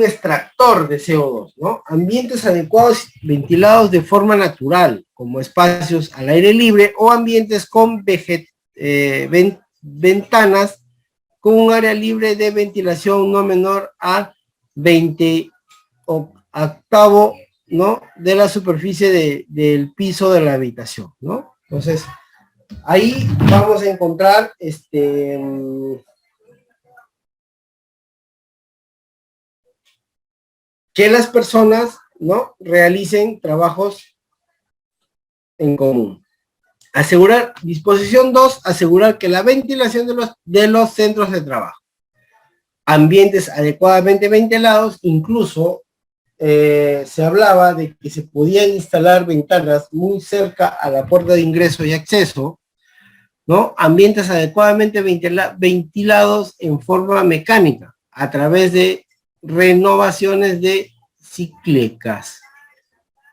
extractor de CO2, ¿no? Ambientes adecuados, ventilados de forma natural, como espacios al aire libre o ambientes con ventanas con un área libre de ventilación no menor a 20 octavo, ¿no? De la superficie del piso de la habitación, ¿no? Entonces, ahí vamos a encontrar que las personas, ¿no? Realicen trabajos en común. Asegurar, disposición 2, asegurar que la ventilación de los centros de trabajo, ambientes adecuadamente ventilados, incluso se hablaba de que se podían instalar ventanas muy cerca a la puerta de ingreso y acceso, ¿no? Ambientes adecuadamente ventilados en forma mecánica, a través de renovaciones de cíclicas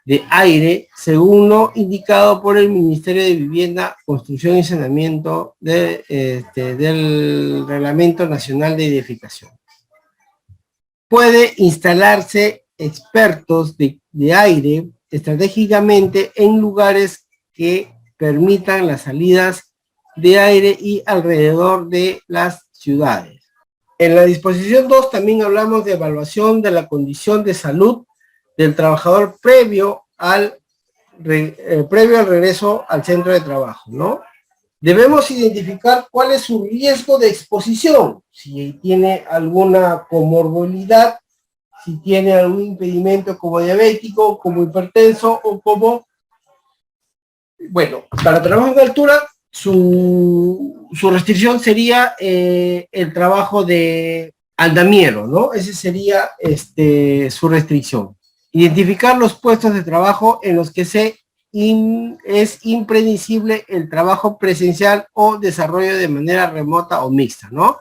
de aire, según lo indicado por el Ministerio de Vivienda, Construcción y Saneamiento del Reglamento Nacional de Edificación. Puede instalarse expertos de aire estratégicamente en lugares que permitan las salidas de aire y alrededor de las ciudades. En la disposición 2 también hablamos de evaluación de la condición de salud del trabajador previo al regreso al centro de trabajo, ¿no? Debemos identificar cuál es su riesgo de exposición, si tiene alguna comorbilidad, si tiene algún impedimento como diabético, como hipertenso o como... Bueno, para trabajo de altura, su restricción sería el trabajo de andamiero, ¿no? Ese sería su restricción. Identificar los puestos de trabajo en los que es impredecible el trabajo presencial o desarrollo de manera remota o mixta, ¿no?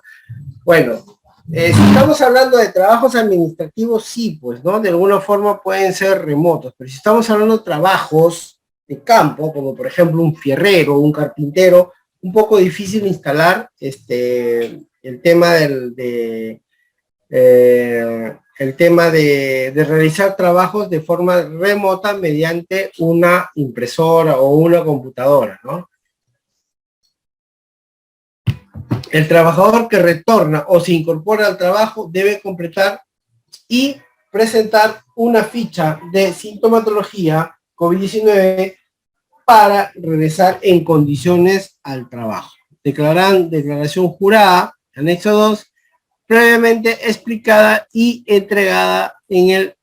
Bueno, si estamos hablando de trabajos administrativos, sí, pues, ¿no? De alguna forma pueden ser remotos, pero si estamos hablando de trabajos de campo, como por ejemplo un fierrero, un carpintero, un poco difícil instalar el tema de realizar trabajos de forma remota mediante una impresora o una computadora, ¿no? El trabajador que retorna o se incorpora al trabajo debe completar y presentar una ficha de sintomatología COVID-19 para regresar en condiciones al trabajo. Declaración jurada, anexo 2, previamente explicada y entregada en el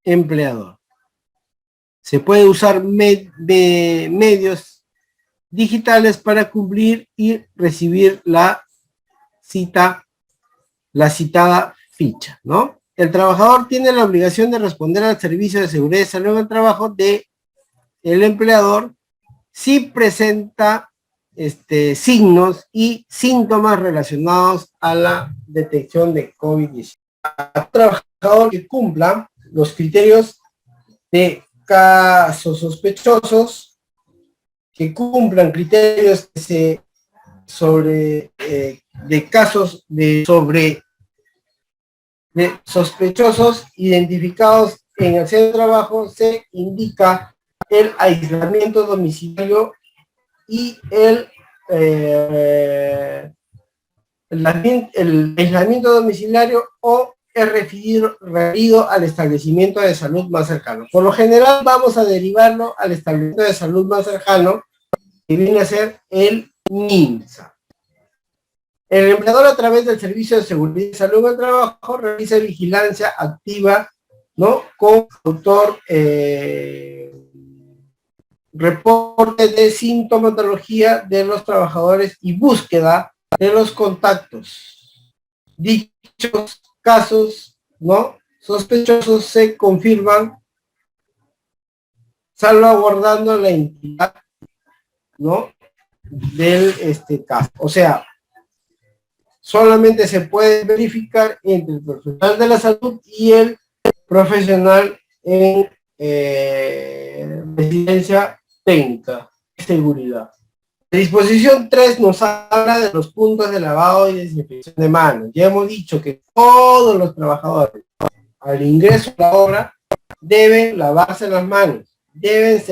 empleador. Se puede usar medios digitales para cumplir y recibir la citada ficha, ¿no? El trabajador tiene la obligación de responder al servicio de seguridad y salud en el trabajo del empleador si presenta signos y síntomas relacionados a la detección de COVID-19. El trabajador que cumpla los criterios de casos sospechosos, que cumplan criterios de casos de sospechosos identificados en el centro de trabajo, se indica el aislamiento domiciliario y el aislamiento domiciliario o es referido al establecimiento de salud más cercano. Por lo general vamos a derivarlo al establecimiento de salud más cercano, que viene a ser el MINSA. El empleador, a través del Servicio de Seguridad y Salud en el Trabajo, realiza vigilancia activa, ¿no?, con autor reporte de sintomatología de los trabajadores y búsqueda de los contactos. Dichos casos, ¿no?, sospechosos se confirman salvaguardando la identidad, ¿no?, del caso. O sea, solamente se puede verificar entre el profesional de la salud y el profesional en residencia técnica y seguridad. La disposición 3 nos habla de los puntos de lavado y desinfección de manos. Ya hemos dicho que todos los trabajadores al ingreso a la obra deben lavarse las manos, deben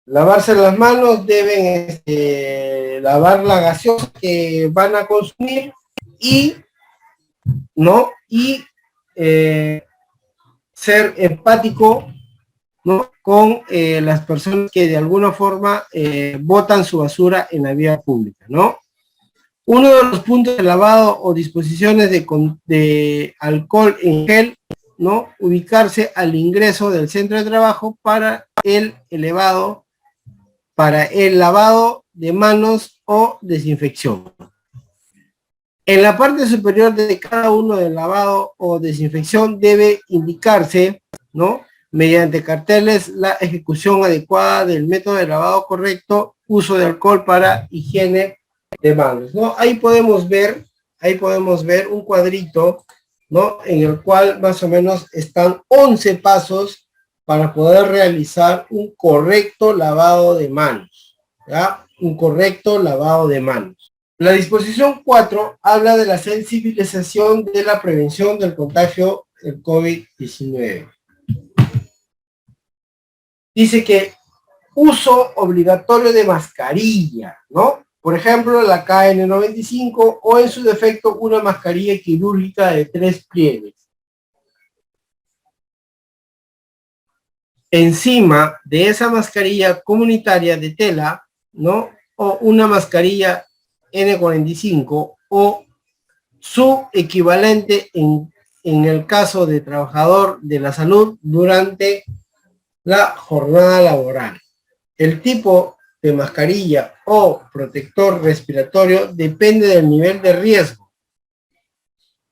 lavarse las manos, deben lavar la gaseosa que van a consumir y ser empático, ¿no?, con las personas que de alguna forma botan su basura en la vía pública, ¿no? Uno de los puntos de lavado o disposiciones de alcohol en gel, ¿no?, ubicarse al ingreso del centro de trabajo para el lavado de manos o desinfección. En la parte superior de cada uno del lavado o desinfección debe indicarse, ¿no?, mediante carteles, la ejecución adecuada del método de lavado correcto, uso de alcohol para higiene de manos, ¿no? Ahí podemos ver un cuadrito, ¿no?, en el cual más o menos están 11 pasos para poder realizar un correcto lavado de manos, ¿ya? Un correcto lavado de manos. La disposición 4 habla de la sensibilización de la prevención del contagio del COVID-19. Dice que uso obligatorio de mascarilla, ¿no? Por ejemplo, la KN95 o en su defecto una mascarilla quirúrgica de 3 pliegues. Encima de esa mascarilla comunitaria de tela, ¿no?, o una mascarilla N95 o su equivalente en el caso de trabajador de la salud durante la jornada laboral. El tipo de mascarilla o protector respiratorio depende del nivel de riesgo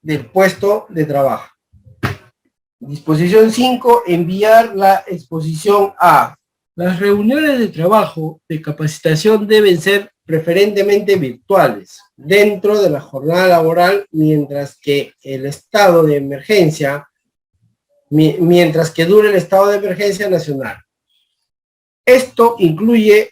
del puesto de trabajo. Disposición 5, enviar la exposición a las reuniones de trabajo de capacitación deben ser preferentemente virtuales dentro de la jornada laboral mientras que dure el estado de emergencia nacional. Esto incluye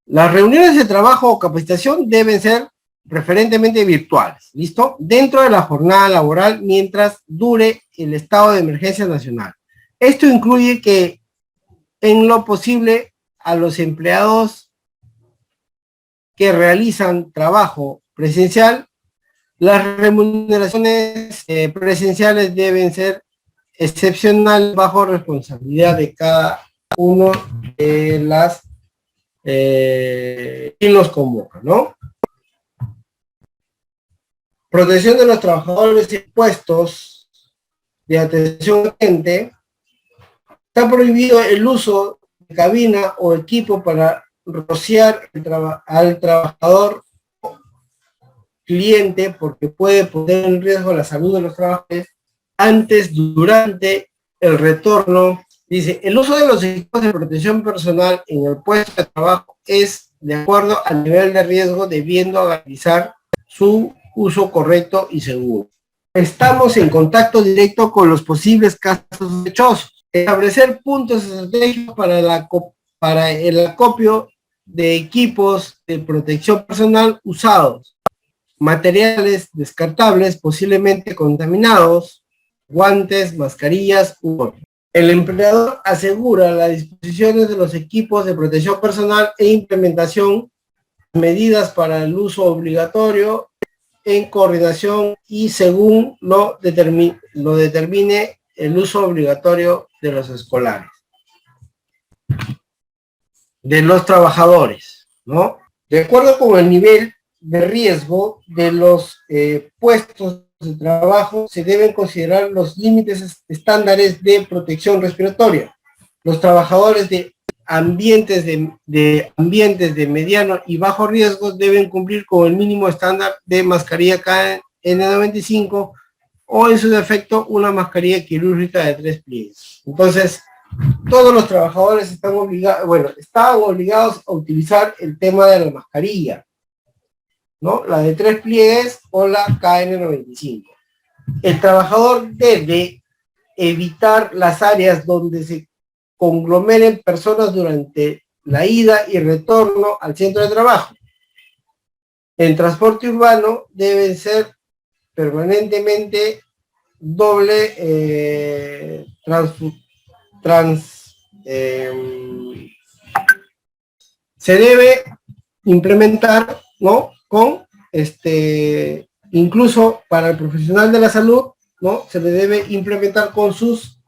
las reuniones de trabajo o capacitación deben ser preferentemente virtuales, ¿listo? Dentro de la jornada laboral mientras dure el estado de emergencia nacional. Esto incluye que, en lo posible, a los empleados que realizan trabajo presencial, las remuneraciones presenciales deben ser excepcionales bajo responsabilidad de cada uno de quien los convoca, ¿no? Protección de los trabajadores en puestos de atención al cliente. Está prohibido el uso de cabina o equipo para rociar al trabajador cliente porque puede poner en riesgo la salud de los trabajadores antes, durante el retorno. Dice, el uso de los equipos de protección personal en el puesto de trabajo es de acuerdo al nivel de riesgo, debiendo garantizar su uso correcto y seguro. Estamos en contacto directo con los posibles casos sospechosos. Establecer puntos estratégicos para el acopio de equipos de protección personal usados, materiales descartables posiblemente contaminados, guantes, mascarillas u otros. El empleador asegura las disposiciones de los equipos de protección personal e implementación de medidas para el uso obligatorio en coordinación y según lo determine el uso obligatorio de los escolares, de los trabajadores, ¿no? De acuerdo con el nivel de riesgo de los puestos de trabajo, se deben considerar los límites estándares de protección respiratoria. Los trabajadores de ambientes de mediano y bajo riesgo deben cumplir con el mínimo estándar de mascarilla KN95 o en su defecto una mascarilla quirúrgica de 3 pliegues. Entonces, todos los trabajadores estaban obligados a utilizar el tema de la mascarilla, ¿no? La de 3 pliegues o la KN95. El trabajador debe evitar las áreas donde se conglomeren personas durante la ida y retorno al centro de trabajo. En transporte urbano deben ser permanentemente se debe implementar, ¿no? Con incluso para el profesional de la salud, ¿no? Se le debe implementar con sus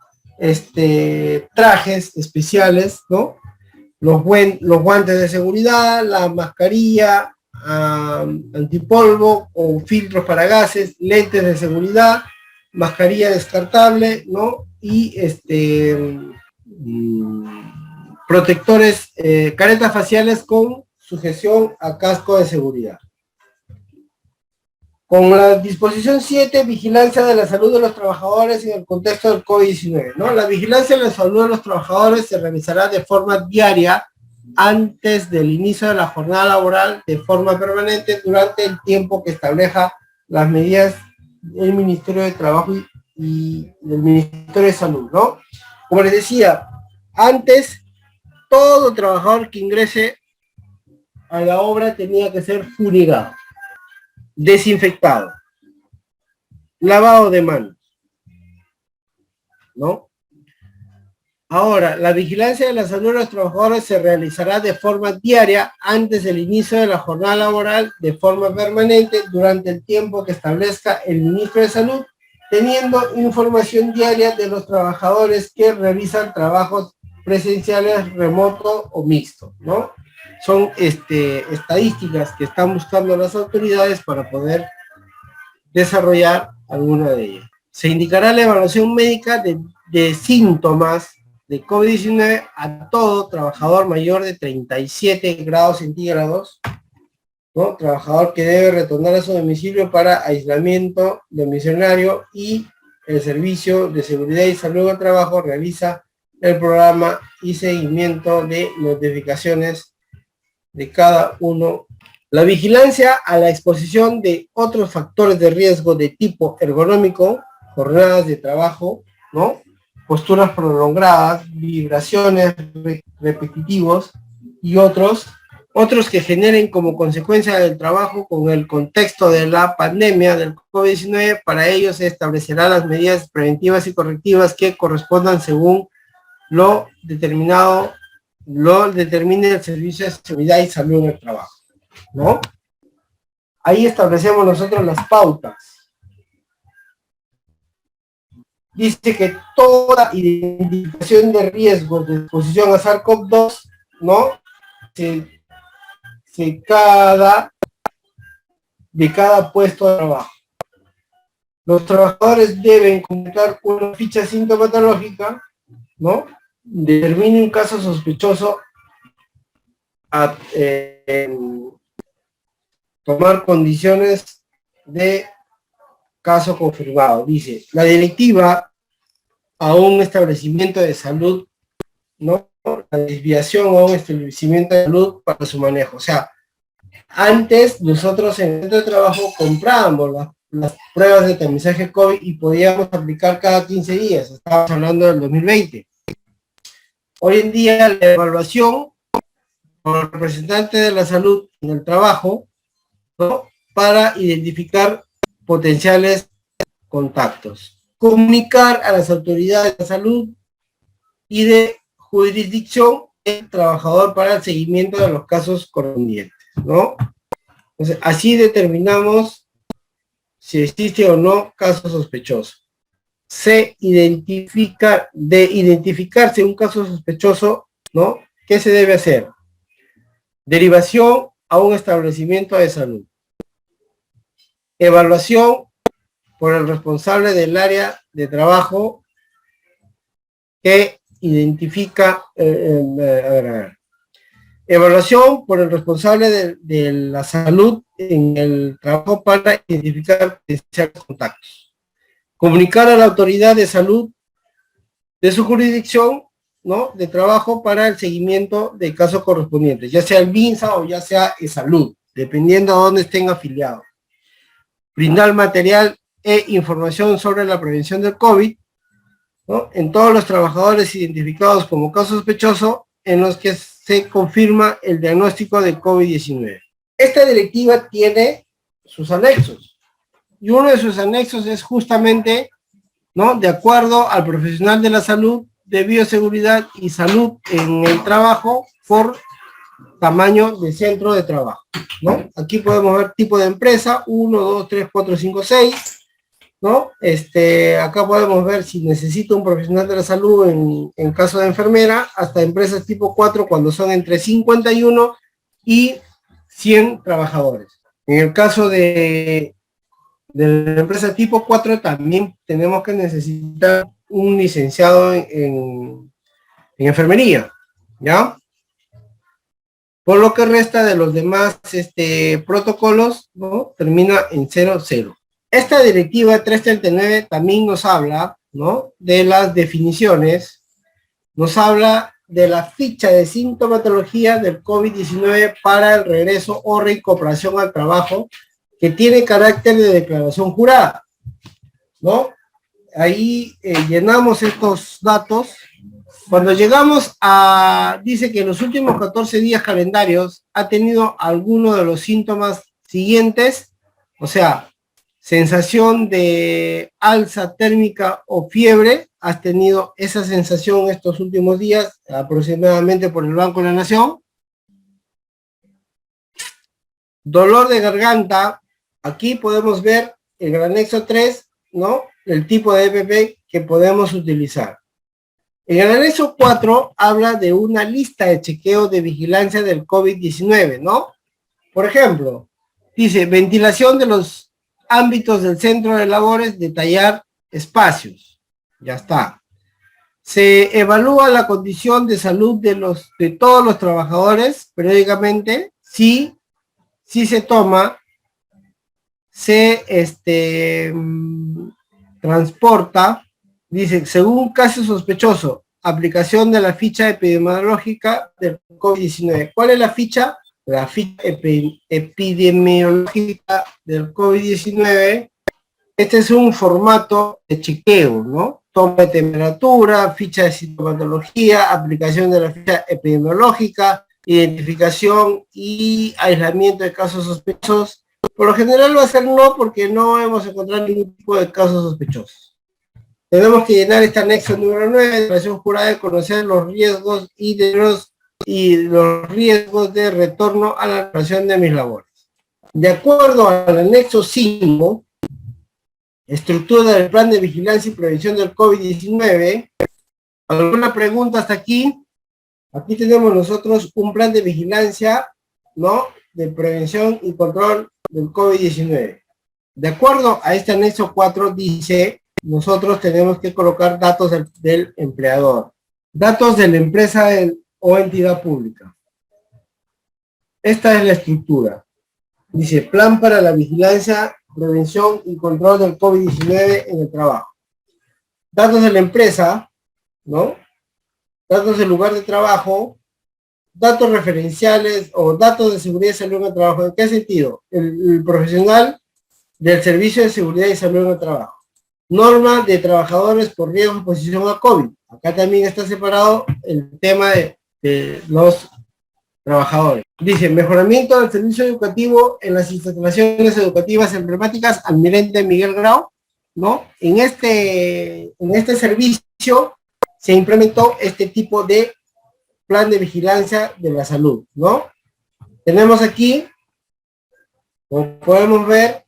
trajes especiales, ¿no? Los guantes de seguridad, la mascarilla antipolvo o filtros para gases, lentes de seguridad, mascarilla descartable, ¿no? Y protectores, caretas faciales con sujeción a casco de seguridad. Con la disposición 7, vigilancia de la salud de los trabajadores en el contexto del COVID-19, ¿no? La vigilancia de la salud de los trabajadores se realizará de forma diaria antes del inicio de la jornada laboral, de forma permanente durante el tiempo que establezca las medidas del Ministerio de Trabajo y del Ministerio de Salud, ¿no? Como les decía, antes todo trabajador que ingrese a la obra tenía que ser fumigado, desinfectado, lavado de manos, ¿no? Ahora, la vigilancia de la salud de los trabajadores se realizará de forma diaria antes del inicio de la jornada laboral, de forma permanente durante el tiempo que establezca el ministro de Salud, teniendo información diaria de los trabajadores que realizan trabajos presenciales, remoto o mixto, ¿no? Son estadísticas que están buscando las autoridades para poder desarrollar alguna de ellas. Se indicará la evaluación médica de síntomas de COVID-19 a todo trabajador mayor de 37 grados centígrados, ¿no? Trabajador que debe retornar a su domicilio para aislamiento domiciliario, y el Servicio de Seguridad y Salud del Trabajo realiza el programa y seguimiento de notificaciones de cada uno. La vigilancia a la exposición de otros factores de riesgo de tipo ergonómico, jornadas de trabajo, ¿no? Posturas prolongadas, vibraciones repetitivos y otros que generen como consecuencia del trabajo con el contexto de la pandemia del COVID-19. Para ello se establecerán las medidas preventivas y correctivas que correspondan según lo determine el Servicio de Seguridad y Salud en el Trabajo, ¿no? Ahí establecemos nosotros las pautas. Dice que toda identificación de riesgos de exposición a SARS-CoV-2, ¿no? De cada puesto de trabajo. Los trabajadores deben completar una ficha sintomatológica, ¿no? Determine un caso sospechoso a tomar condiciones de caso confirmado. Dice, la directiva a un establecimiento de salud, ¿no? La desviación a un establecimiento de salud para su manejo. O sea, antes nosotros en el centro de trabajo comprábamos las pruebas de tamizaje COVID y podíamos aplicar cada 15 días. Estábamos hablando del 2020. Hoy en día la evaluación por representante de la salud en el trabajo, ¿no? Para identificar potenciales contactos. Comunicar a las autoridades de salud y de jurisdicción el trabajador para el seguimiento de los casos correspondientes, ¿no? Entonces, así determinamos si existe o no caso sospechoso. De identificarse un caso sospechoso, ¿no? ¿Qué se debe hacer? Derivación a un establecimiento de salud. Evaluación por el responsable del área de trabajo que identifica, evaluación por el responsable de la salud en el trabajo para identificar potenciales contactos. Comunicar a la autoridad de salud de su jurisdicción, ¿no?, de trabajo para el seguimiento de casos correspondientes, ya sea el MINSA o ya sea el salud, dependiendo de dónde estén afiliados. Brindar material e información sobre la prevención del COVID, ¿no?, en todos los trabajadores identificados como caso sospechoso en los que se confirma el diagnóstico de COVID-19. Esta directiva tiene sus anexos, y uno de sus anexos es justamente, ¿no?, de acuerdo al profesional de la salud, de bioseguridad y salud en el trabajo por tamaño de centro de trabajo, ¿no? Aquí podemos ver tipo de empresa, 1, 2, 3, 4, 5, 6, ¿no? Acá podemos ver si necesita un profesional de la salud en caso de enfermera, hasta empresas tipo 4 cuando son entre 51 y 100 trabajadores. En el caso de la empresa tipo 4 también tenemos que necesitar un licenciado en enfermería, ¿ya? Por lo que resta de los demás protocolos, ¿no?, termina en 00. Esta directiva 339 también nos habla, ¿no?, de las definiciones, nos habla de la ficha de sintomatología del COVID-19 para el regreso o reincorporación al trabajo, que tiene carácter de declaración jurada, ¿no? Ahí llenamos estos datos. Cuando llegamos a, dice que en los últimos 14 días calendarios ha tenido alguno de los síntomas siguientes, o sea, sensación de alza térmica o fiebre, has tenido esa sensación estos últimos días, aproximadamente por el Banco de la Nación. Dolor de garganta, aquí podemos ver en el anexo 3, ¿no?, el tipo de EPP que podemos utilizar. En el anexo 4 habla de una lista de chequeo de vigilancia del COVID-19, ¿no? Por ejemplo, dice, ventilación de los ámbitos del centro de labores, detallar espacios. Ya está. Se evalúa la condición de salud de todos los trabajadores periódicamente. Sí se toma, se transporta. Dice, según caso sospechoso, aplicación de la ficha epidemiológica del COVID-19. ¿Cuál es la ficha? La ficha epidemiológica del COVID-19. Este es un formato de chequeo, ¿no? Toma de temperatura, ficha de sintomatología, aplicación de la ficha epidemiológica, identificación y aislamiento de casos sospechosos. Por lo general va a ser no, porque no hemos encontrado ningún tipo de casos sospechosos. Tenemos que llenar este anexo número 9, declaración jurada, de conocer los riesgos y los riesgos de retorno a la realización de mis labores. De acuerdo al anexo 5, estructura del plan de vigilancia y prevención del COVID-19, ¿alguna pregunta hasta aquí? Aquí tenemos nosotros un plan de vigilancia, ¿no?, de prevención y control del COVID-19. De acuerdo a este anexo 4, dice, nosotros tenemos que colocar datos del empleador, datos de la empresa o entidad pública. Esta es la estructura. Dice, plan para la vigilancia, prevención y control del COVID-19 en el trabajo. Datos de la empresa, ¿no? Datos del lugar de trabajo, datos referenciales o datos de seguridad y salud en el trabajo. ¿En qué sentido? El profesional del servicio de seguridad y salud en el trabajo. Norma de trabajadores por riesgo de exposición a COVID. Acá también está separado el tema de los trabajadores. Dice, mejoramiento del servicio educativo en las instalaciones educativas emblemáticas Almirante Miguel Grau, ¿no? En este servicio se implementó este tipo de plan de vigilancia de la salud, ¿no? Tenemos aquí, como podemos ver,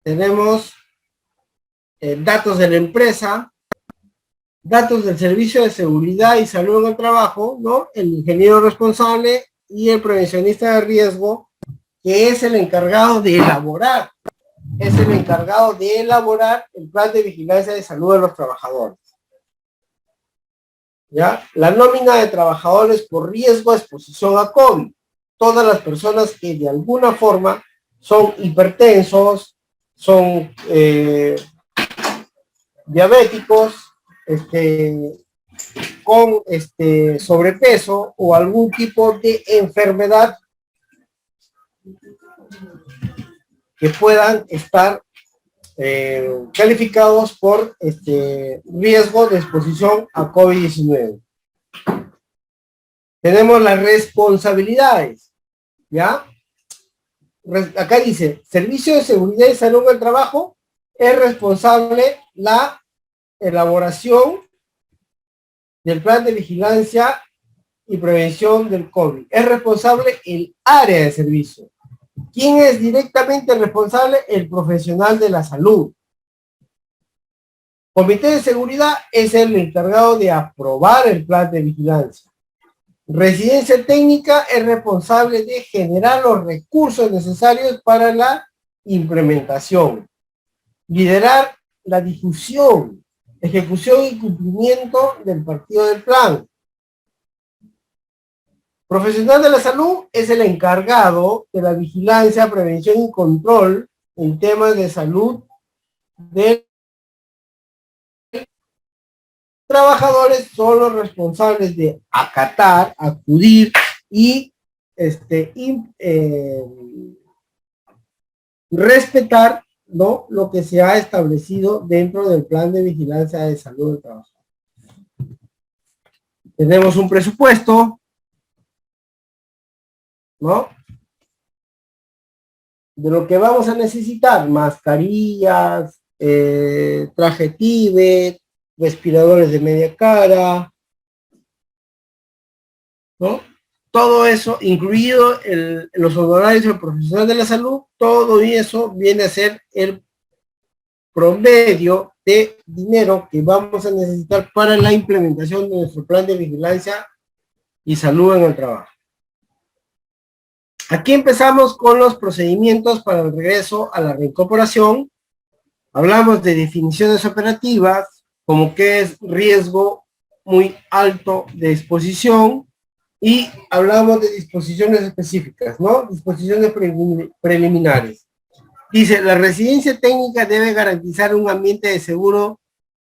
tenemos datos de la empresa, datos del Servicio de Seguridad y Salud en el Trabajo, ¿no? El ingeniero responsable y el prevencionista de riesgo, que es el encargado de elaborar, el plan de vigilancia de salud de los trabajadores. ¿Ya? La nómina de trabajadores por riesgo de exposición a COVID. Todas las personas que de alguna forma son hipertensos, son diabéticos, con sobrepeso o algún tipo de enfermedad que puedan estar calificados por riesgo de exposición a COVID-19. Tenemos las responsabilidades, ¿ya? Acá dice, Servicio de Seguridad y Salud del Trabajo es responsable la elaboración del plan de vigilancia y prevención del COVID. Es responsable el área de servicio. ¿Quién es directamente responsable? El profesional de la salud. Comité de Seguridad es el encargado de aprobar el plan de vigilancia. Residencia técnica es responsable de generar los recursos necesarios para la implementación. Liderar la difusión, ejecución y cumplimiento del partido del plan. Profesional de la salud es el encargado de la vigilancia, prevención y control en temas de salud de trabajadores. Son los responsables de acatar, acudir y respetar, ¿no?, lo que se ha establecido dentro del plan de vigilancia de salud del trabajo. Tenemos un presupuesto, ¿no?, de lo que vamos a necesitar: mascarillas, traje tibet, respiradores de media cara, ¿no? Todo eso, incluido los honorarios del profesional de la salud, todo eso viene a ser el promedio de dinero que vamos a necesitar para la implementación de nuestro plan de vigilancia y salud en el trabajo. Aquí empezamos con los procedimientos para el regreso a la reincorporación. Hablamos de definiciones operativas, como que es riesgo muy alto de exposición, y hablamos de disposiciones específicas, ¿no? Disposiciones preliminares. Dice, la residencia técnica debe garantizar un ambiente de seguro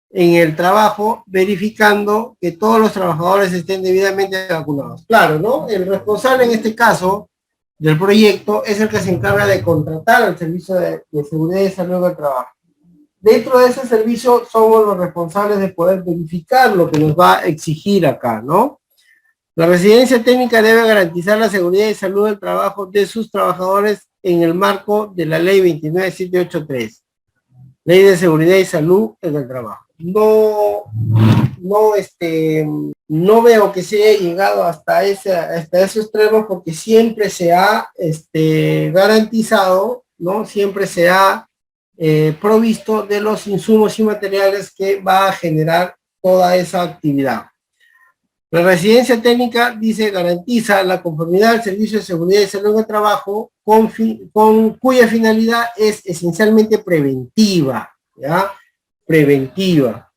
en el trabajo, verificando que todos los trabajadores estén debidamente vacunados. Claro, ¿no? El responsable en este caso del proyecto es el que se encarga de contratar al servicio de seguridad y salud del trabajo. Dentro de ese servicio somos los responsables de poder verificar lo que nos va a exigir acá, ¿no? La residencia técnica debe garantizar la seguridad y salud del trabajo de sus trabajadores en el marco de la ley 29783, ley de seguridad y salud en el trabajo. No veo que se haya llegado hasta ese extremo, porque siempre se ha garantizado, ¿no? Siempre se ha provisto de los insumos y materiales que va a generar toda esa actividad. La residencia técnica, dice, garantiza la conformidad al servicio de seguridad y salud en el trabajo, cuya finalidad es esencialmente preventiva, ¿ya? Preventiva.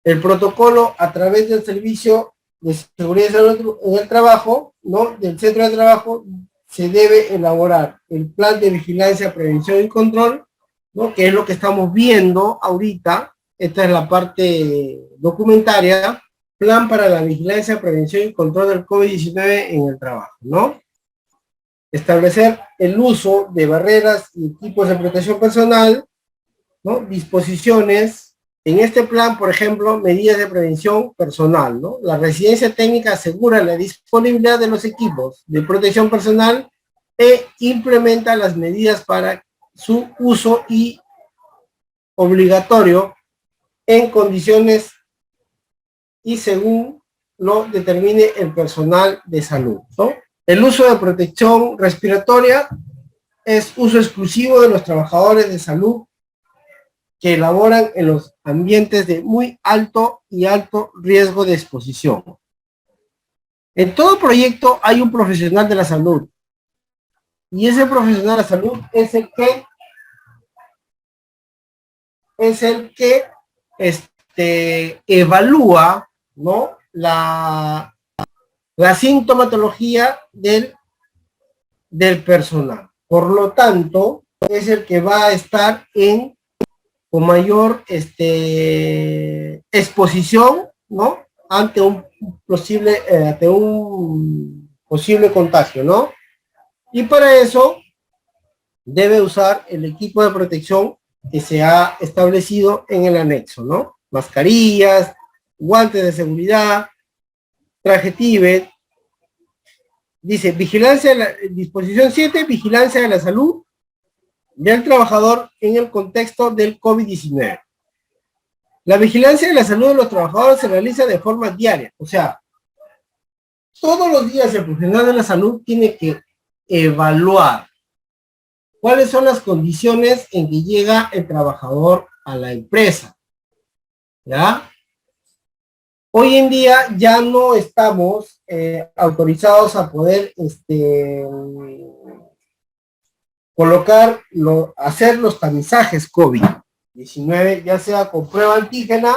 El protocolo a través del servicio de seguridad y salud en el trabajo, ¿no?, del centro de trabajo, se debe elaborar el plan de vigilancia, prevención y control, ¿no?, que es lo que estamos viendo ahorita. Esta es la parte documentaria. Plan para la vigilancia, prevención y control del COVID-19 en el trabajo, ¿no? Establecer el uso de barreras y equipos de protección personal, ¿no? Disposiciones. En este plan, por ejemplo, medidas de prevención personal, ¿no? La residencia técnica asegura la disponibilidad de los equipos de protección personal e implementa las medidas para su uso y obligatorio en condiciones y según lo determine el personal de salud, ¿no? El uso de protección respiratoria es uso exclusivo de los trabajadores de salud que laboran en los ambientes de muy alto y alto riesgo de exposición. En todo proyecto hay un profesional de la salud, y ese profesional de la salud es el que evalúa, ¿no?, la sintomatología del personal. Por lo tanto, es el que va a estar con mayor exposición, ¿no?, ante un posible contagio, ¿no? Y para eso debe usar el equipo de protección que se ha establecido en el anexo, ¿no? Mascarillas, guantes de seguridad, traje Tíbet. Dice, disposición 7, vigilancia de la salud del trabajador en el contexto del COVID-19. La vigilancia de la salud de los trabajadores se realiza de forma diaria, o sea, todos los días el profesional de la salud tiene que evaluar cuáles son las condiciones en que llega el trabajador a la empresa, ¿ya? Hoy en día ya no estamos autorizados a poder hacer los tamizajes COVID-19, ya sea con prueba antígena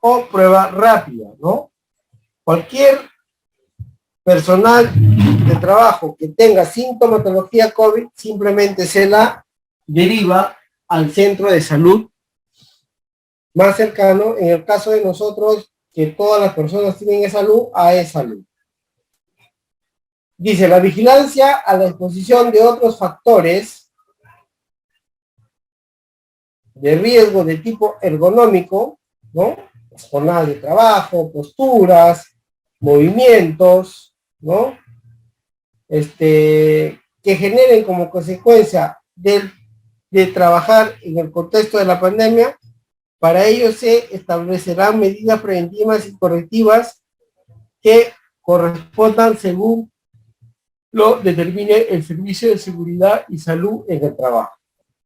o prueba rápida, ¿no? Cualquier personal de trabajo que tenga sintomatología COVID simplemente se la deriva al centro de salud más cercano. En el caso de nosotros, que todas las personas tienen e-salud, a e-salud. Dice, la vigilancia a la exposición de otros factores de riesgo de tipo ergonómico, ¿no? Jornadas de trabajo, posturas, movimientos, ¿no? Que generen como consecuencia de trabajar en el contexto de la pandemia. Para ello se establecerán medidas preventivas y correctivas que correspondan según lo determine el Servicio de Seguridad y Salud en el Trabajo.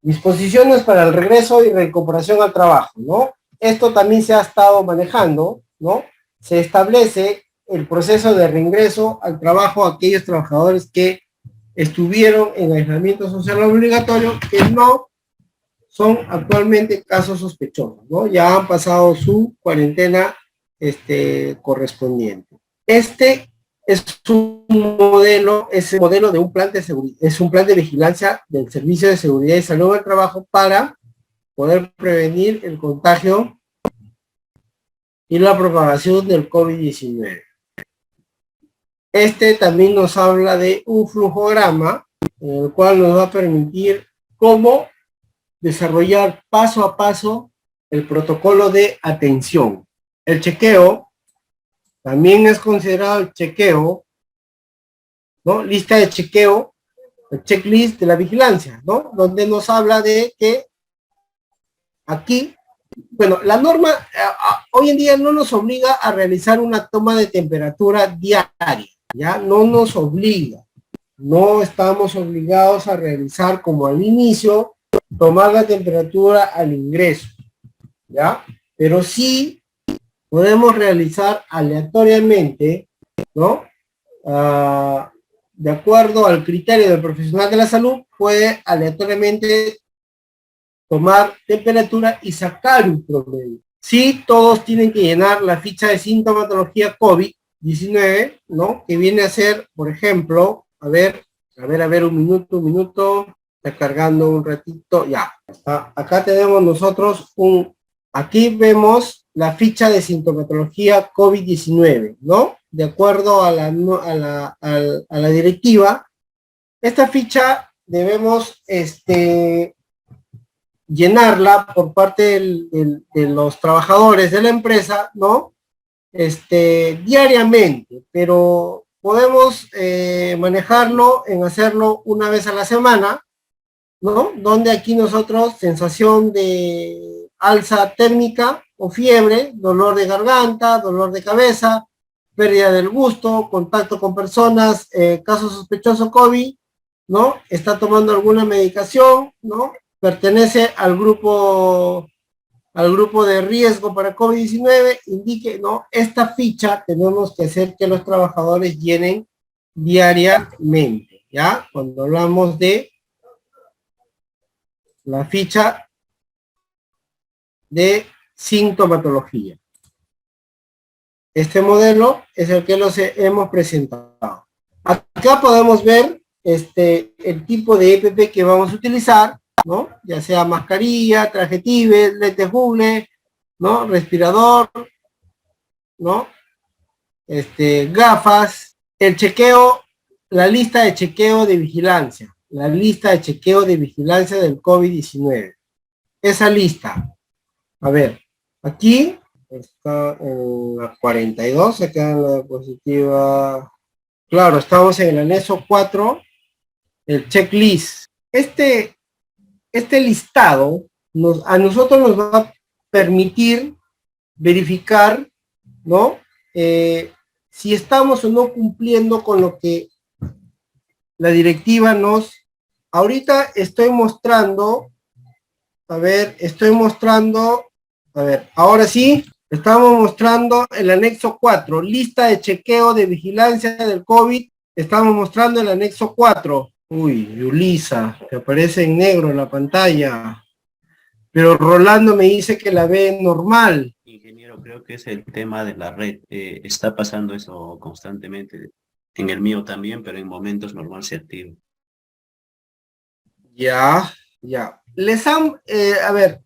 Disposiciones para el regreso y recuperación al trabajo, ¿no? Esto también se ha estado manejando, ¿no? Se establece el proceso de reingreso al trabajo a aquellos trabajadores que estuvieron en aislamiento social obligatorio, que no son actualmente casos sospechosos, ¿no? Ya han pasado su cuarentena correspondiente. Este es un modelo de un plan de seguridad, es un plan de vigilancia del Servicio de Seguridad y Salud del Trabajo para poder prevenir el contagio y la propagación del COVID-19. También nos habla de un flujograma, en el cual nos va a permitir cómo desarrollar paso a paso el protocolo de atención. El chequeo también es considerado el chequeo, ¿no? Lista de chequeo, el checklist de la vigilancia, ¿no? Donde nos habla de que aquí, bueno, la norma hoy en día no nos obliga a realizar una toma de temperatura diaria, ¿ya? No nos obliga. No estamos obligados a realizar como al inicio, tomar la temperatura al ingreso, ¿ya? Pero sí podemos realizar aleatoriamente, ¿no? De acuerdo al criterio del profesional de la salud, puede aleatoriamente tomar temperatura y sacar un promedio. Sí, todos tienen que llenar la ficha de sintomatología COVID-19, ¿no? Que viene a ser, por ejemplo, a ver, un minuto, está cargando un ratito, ya. Acá tenemos nosotros aquí vemos la ficha de sintomatología COVID-19, ¿no? De acuerdo a la directiva, esta ficha debemos llenarla por parte de los trabajadores de la empresa, ¿no? Diariamente, pero podemos manejarlo en hacerlo una vez a la semana, ¿no? Donde aquí nosotros, sensación de alza térmica, o fiebre, dolor de garganta, dolor de cabeza, pérdida del gusto, contacto con personas, caso sospechoso COVID, ¿no? Está tomando alguna medicación, ¿no? Pertenece al grupo de riesgo para COVID-19, indique, ¿no? Esta ficha tenemos que hacer que los trabajadores llenen diariamente, ¿ya? Cuando hablamos de la ficha de sintomatología. Este modelo es el que los hemos presentado. Acá podemos ver el tipo de EPP que vamos a utilizar, ¿no? Ya sea mascarilla, traje tibet, lentes Google, ¿no? Respirador, ¿no? Gafas, el chequeo, la lista de chequeo de vigilancia, la lista de chequeo de vigilancia del COVID-19. Esa lista, a ver, aquí está en la 42, acá en la diapositiva, claro, estamos en el anexo 4, el checklist. Este listado a nosotros nos va a permitir verificar, ¿no? Si estamos o no cumpliendo con lo que la directiva ahorita estoy mostrando, ahora sí, estamos mostrando el anexo 4, lista de chequeo de vigilancia del COVID, estamos mostrando el anexo 4. Uy, Yulisa, que aparece en negro en la pantalla. Pero Rolando me dice que la ve normal. Ingeniero, creo que es el tema de la red. Está pasando eso constantemente. En el mío también, pero en momentos normal se activa. Ya. Les han, a ver.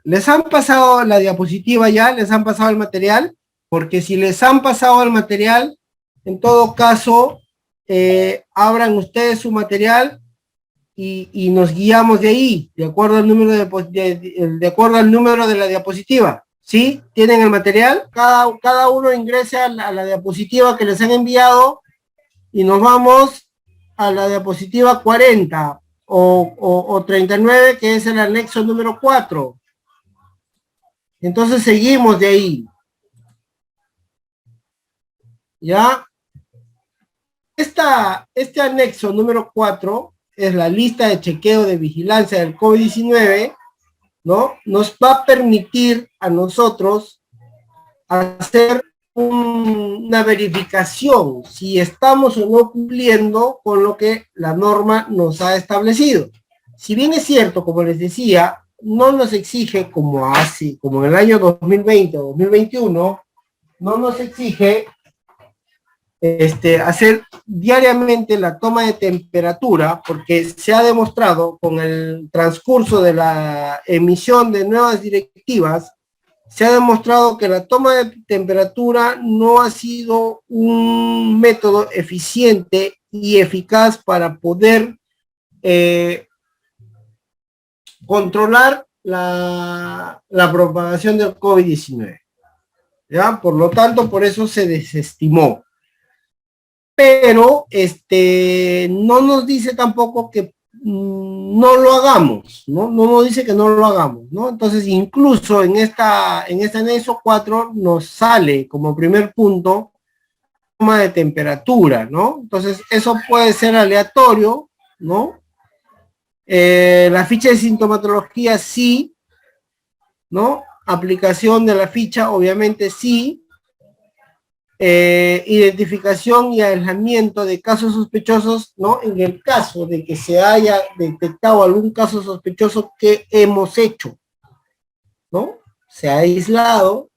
¿Les han pasado la diapositiva ya? ¿Les han pasado el material? Porque si les han pasado el material, en todo caso, abran ustedes su material y nos guiamos de ahí, de acuerdo al número de acuerdo al número de la diapositiva. ¿Sí? ¿Tienen el material? Cada uno ingrese a la diapositiva que les han enviado y nos vamos a la diapositiva 40 o 39, que es el anexo número 4. Entonces seguimos de ahí. ¿Ya? Este anexo número 4 es la lista de chequeo de vigilancia del COVID-19, ¿no? Nos va a permitir a nosotros hacer una verificación si estamos o no cumpliendo con lo que la norma nos ha establecido. Si bien es cierto, como les decía, no nos exige como en el año 2020 o 2021, no nos exige hacer diariamente la toma de temperatura, porque se ha demostrado con el transcurso de la emisión de nuevas directivas, se ha demostrado que la toma de temperatura no ha sido un método eficiente y eficaz para poder controlar la propagación del COVID-19. ¿Ya? Por lo tanto, por eso se desestimó. Pero no nos dice tampoco que no lo hagamos, ¿no? No nos dice que no lo hagamos, ¿no? Entonces, incluso en este anexo 4 nos sale como primer punto toma de temperatura, ¿no? Entonces, eso puede ser aleatorio, ¿no? La ficha de sintomatología sí, ¿no? Aplicación de la ficha, obviamente sí. Identificación y aislamiento de casos sospechosos, ¿no? En el caso de que se haya detectado algún caso sospechoso, que hemos hecho, ¿no? Se ha aislado.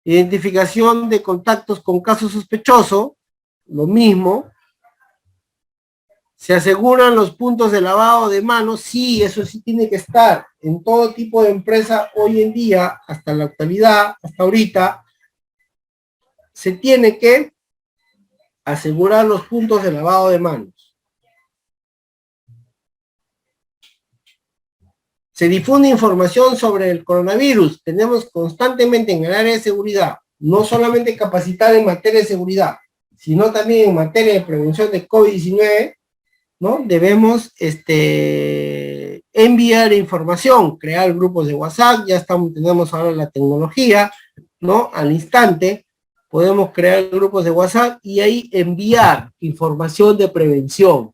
Identificación de contactos con casos sospechosos, lo mismo. Se aseguran los puntos de lavado de manos, sí, eso sí tiene que estar en todo tipo de empresa hoy en día, hasta la actualidad, hasta ahorita. Se tiene que asegurar los puntos de lavado de manos. Se difunde información sobre el coronavirus. Tenemos constantemente en el área de seguridad, no solamente capacitar en materia de seguridad, sino también en materia de prevención de COVID-19, ¿no? Debemos enviar información, crear grupos de WhatsApp, ya tenemos ahora la tecnología, ¿no? Al instante podemos crear grupos de WhatsApp y ahí enviar información de prevención.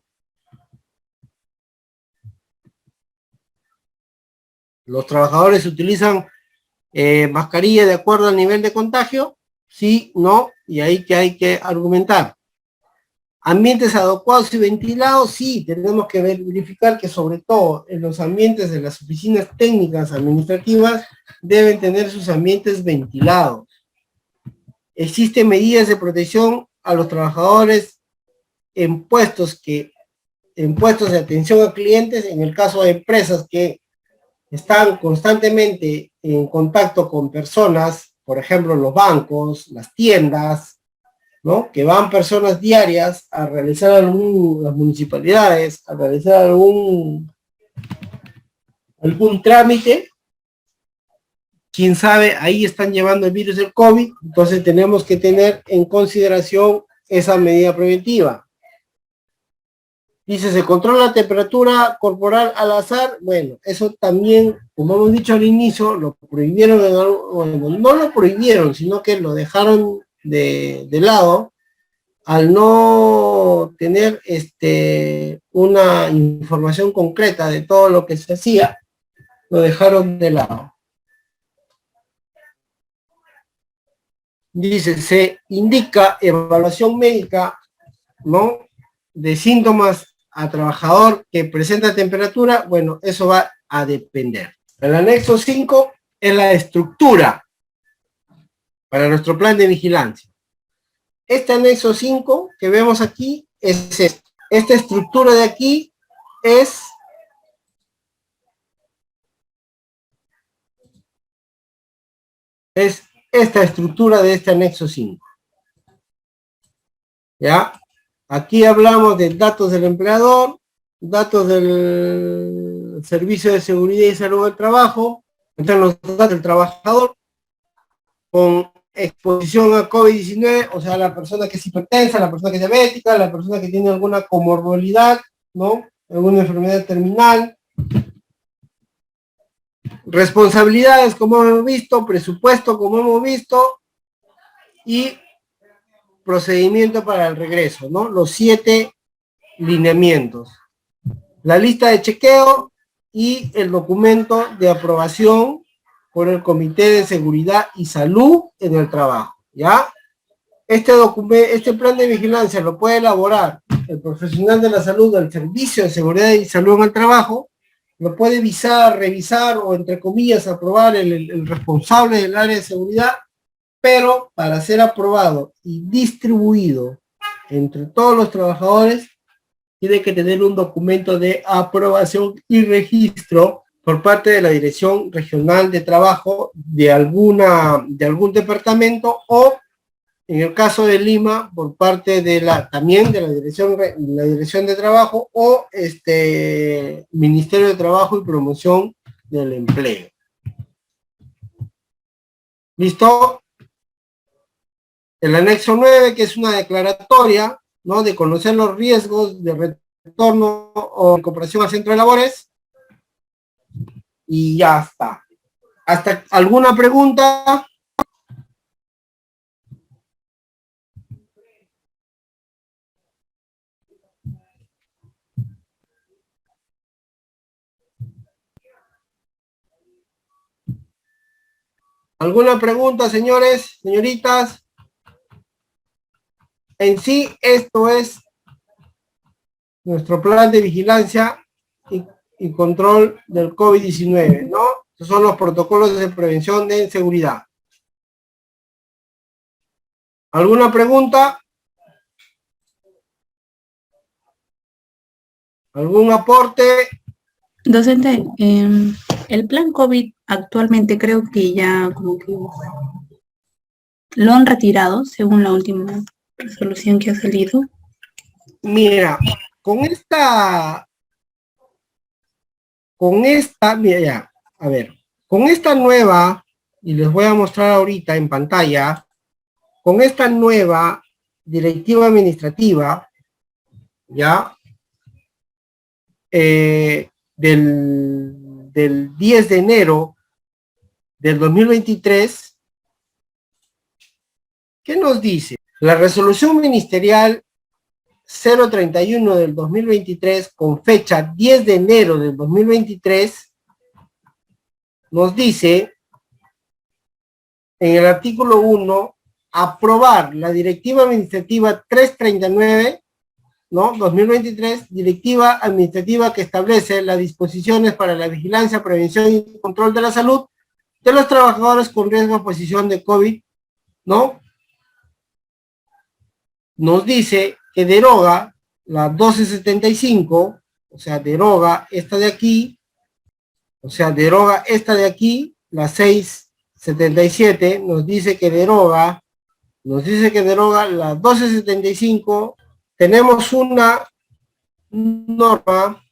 Los trabajadores utilizan mascarilla de acuerdo al nivel de contagio, sí, no, y ahí que hay que argumentar. Ambientes adecuados y ventilados, sí, tenemos que verificar que sobre todo en los ambientes de las oficinas técnicas administrativas deben tener sus ambientes ventilados. Existen medidas de protección a los trabajadores en puestos de atención a clientes, en el caso de empresas que están constantemente en contacto con personas, por ejemplo, los bancos, las tiendas, ¿no? Que van personas diarias a realizar las municipalidades, a realizar algún trámite, quién sabe, ahí están llevando el virus del COVID, entonces tenemos que tener en consideración esa medida preventiva. Dice, ¿se controla la temperatura corporal al azar? Bueno, eso también, como hemos dicho al inicio, lo prohibieron, bueno, no lo prohibieron, sino que lo dejaron de lado, al no tener una información concreta de todo lo que se hacía, lo dejaron de lado. Dice, se indica evaluación médica, ¿no? De síntomas a trabajador que presenta temperatura, bueno, eso va a depender. El anexo 5 es la estructura para nuestro plan de vigilancia. Este anexo 5 que vemos aquí es esto. Esta estructura de aquí es esta estructura de este anexo 5. ¿Ya? Aquí hablamos de datos del empleador, datos del Servicio de Seguridad y Salud del Trabajo, entran los datos del trabajador con exposición a COVID-19, o sea, la persona que es hipertensa, la persona que es diabética, la persona que tiene alguna comorbilidad, ¿no? Alguna enfermedad terminal. Responsabilidades, como hemos visto, presupuesto, como hemos visto, y procedimiento para el regreso, ¿no? Los 7 lineamientos. La lista de chequeo y el documento de aprobación por el Comité de Seguridad y Salud en el Trabajo, ¿ya? Este plan de vigilancia lo puede elaborar el profesional de la salud del Servicio de Seguridad y Salud en el Trabajo, lo puede revisar o, entre comillas, aprobar el responsable del área de seguridad, pero para ser aprobado y distribuido entre todos los trabajadores, tiene que tener un documento de aprobación y registro por parte de la Dirección Regional de Trabajo de algún departamento, o en el caso de Lima, por parte de también de la Dirección de Trabajo, o Ministerio de Trabajo y Promoción del Empleo. ¿Listo? El anexo 9, que es una declaratoria, ¿no? De conocer los riesgos de retorno o incorporación al centro de labores. Y ya está. ¿Hasta alguna pregunta? ¿Alguna pregunta, señores, señoritas? En sí, esto es nuestro plan de vigilancia y control del COVID-19, ¿no? Estos son los protocolos de prevención de seguridad. ¿Alguna pregunta? ¿Algún aporte? Docente, el plan COVID actualmente creo que ya como que lo han retirado según la última resolución que ha salido. Mira, con esta, mira ya, a ver, con esta nueva, y les voy a mostrar ahorita en pantalla, con esta nueva directiva administrativa, ya, del 10 de enero del 2023, ¿qué nos dice? La resolución ministerial 031 del 2023, con fecha 10 de enero del 2023, nos dice, en el artículo 1, aprobar la directiva administrativa 339, ¿no? 2023, directiva administrativa que establece las disposiciones para la vigilancia, prevención y control de la salud de los trabajadores con riesgo de exposición de COVID, ¿no? Nos dice que deroga la 1275, o sea, deroga esta de aquí, o sea, deroga esta de aquí, la 677, nos dice que deroga la 1275. Tenemos una norma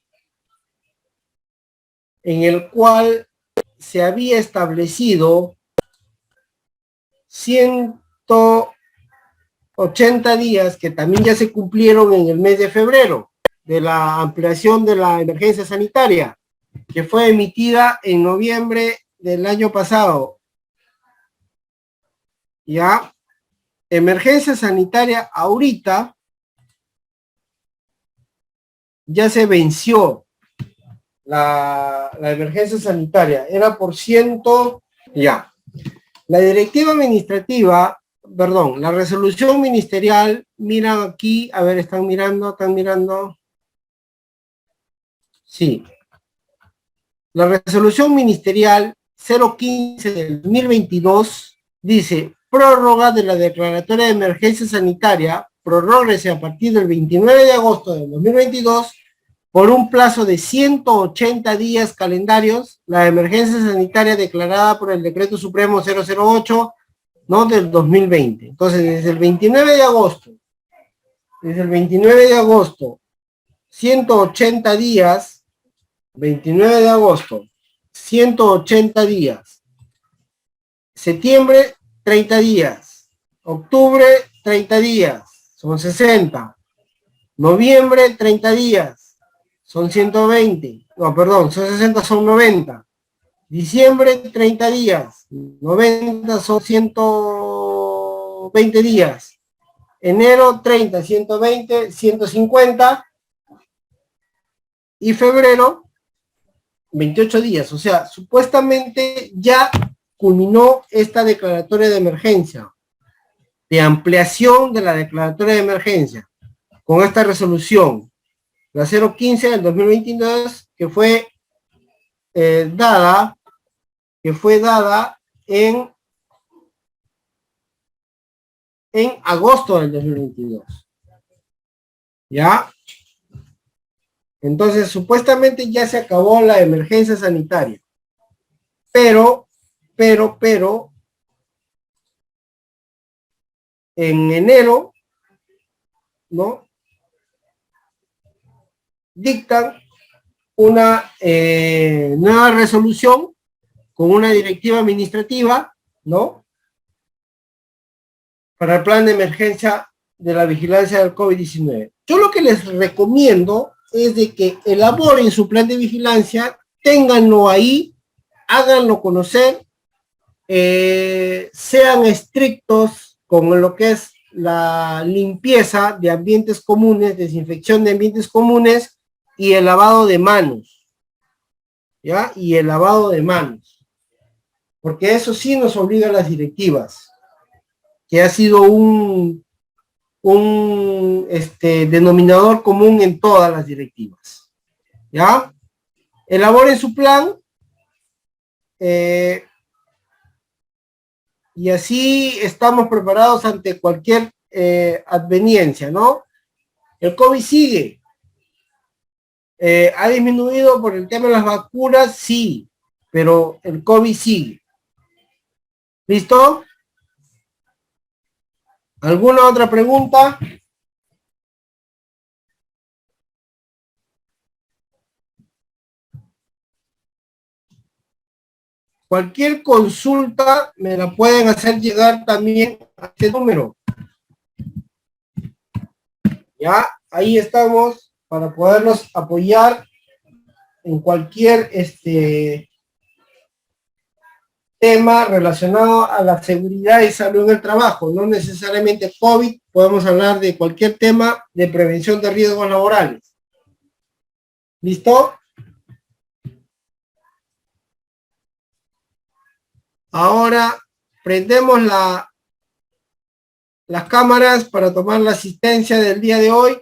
en el cual se había establecido 180 días que también ya se cumplieron en el mes de febrero de la ampliación de la emergencia sanitaria, que fue emitida en noviembre del año pasado. Ya, emergencia sanitaria ahorita ya se venció. La emergencia sanitaria era por ciento, ya. La directiva administrativa, perdón, la resolución ministerial, miran aquí, a ver, están mirando. Sí. La resolución ministerial 015 del 2022 dice, prórroga de la declaratoria de emergencia sanitaria, prorróguese a partir del 29 de agosto del 2022 por un plazo de 180 días calendarios, la emergencia sanitaria declarada por el Decreto Supremo 008, ¿no? Del 2020. Entonces, desde el 29 de agosto, 180 días, 29 de agosto, 180 días, septiembre, 30 días, octubre, 30 días, son 60, noviembre, 30 días, son 120, no, perdón, son 60, son 90, diciembre, 30 días, 90 son 120 días, enero, 30, 120, 150, y febrero, 28 días, o sea, supuestamente ya culminó esta declaratoria de emergencia, de ampliación de la declaratoria de emergencia, con esta resolución, la 015 del 2022, que fue dada en agosto del 2022. ¿Ya? Entonces, supuestamente ya se acabó la emergencia sanitaria. Pero, en enero, ¿no? Dictan una nueva resolución con una directiva administrativa, ¿no? Para el plan de emergencia de la vigilancia del COVID-19. Yo lo que les recomiendo es de que elaboren su plan de vigilancia, ténganlo ahí, háganlo conocer, sean estrictos con lo que es la limpieza de ambientes comunes, desinfección de ambientes comunes y el lavado de manos, ¿ya? Y el lavado de manos, porque eso sí nos obliga a las directivas, que ha sido un denominador común en todas las directivas, ¿ya? Elaboren su plan, y así estamos preparados ante cualquier adveniencia, ¿no? El COVID sigue. ¿Ha disminuido por el tema de las vacunas? Sí, pero el COVID sigue. ¿Listo? ¿Alguna otra pregunta? Cualquier consulta me la pueden hacer llegar también a este número. Ya, ahí estamos para podernos apoyar en cualquier tema relacionado a la seguridad y salud en el trabajo, no necesariamente COVID, podemos hablar de cualquier tema de prevención de riesgos laborales. ¿Listo? Ahora prendemos las cámaras para tomar la asistencia del día de hoy.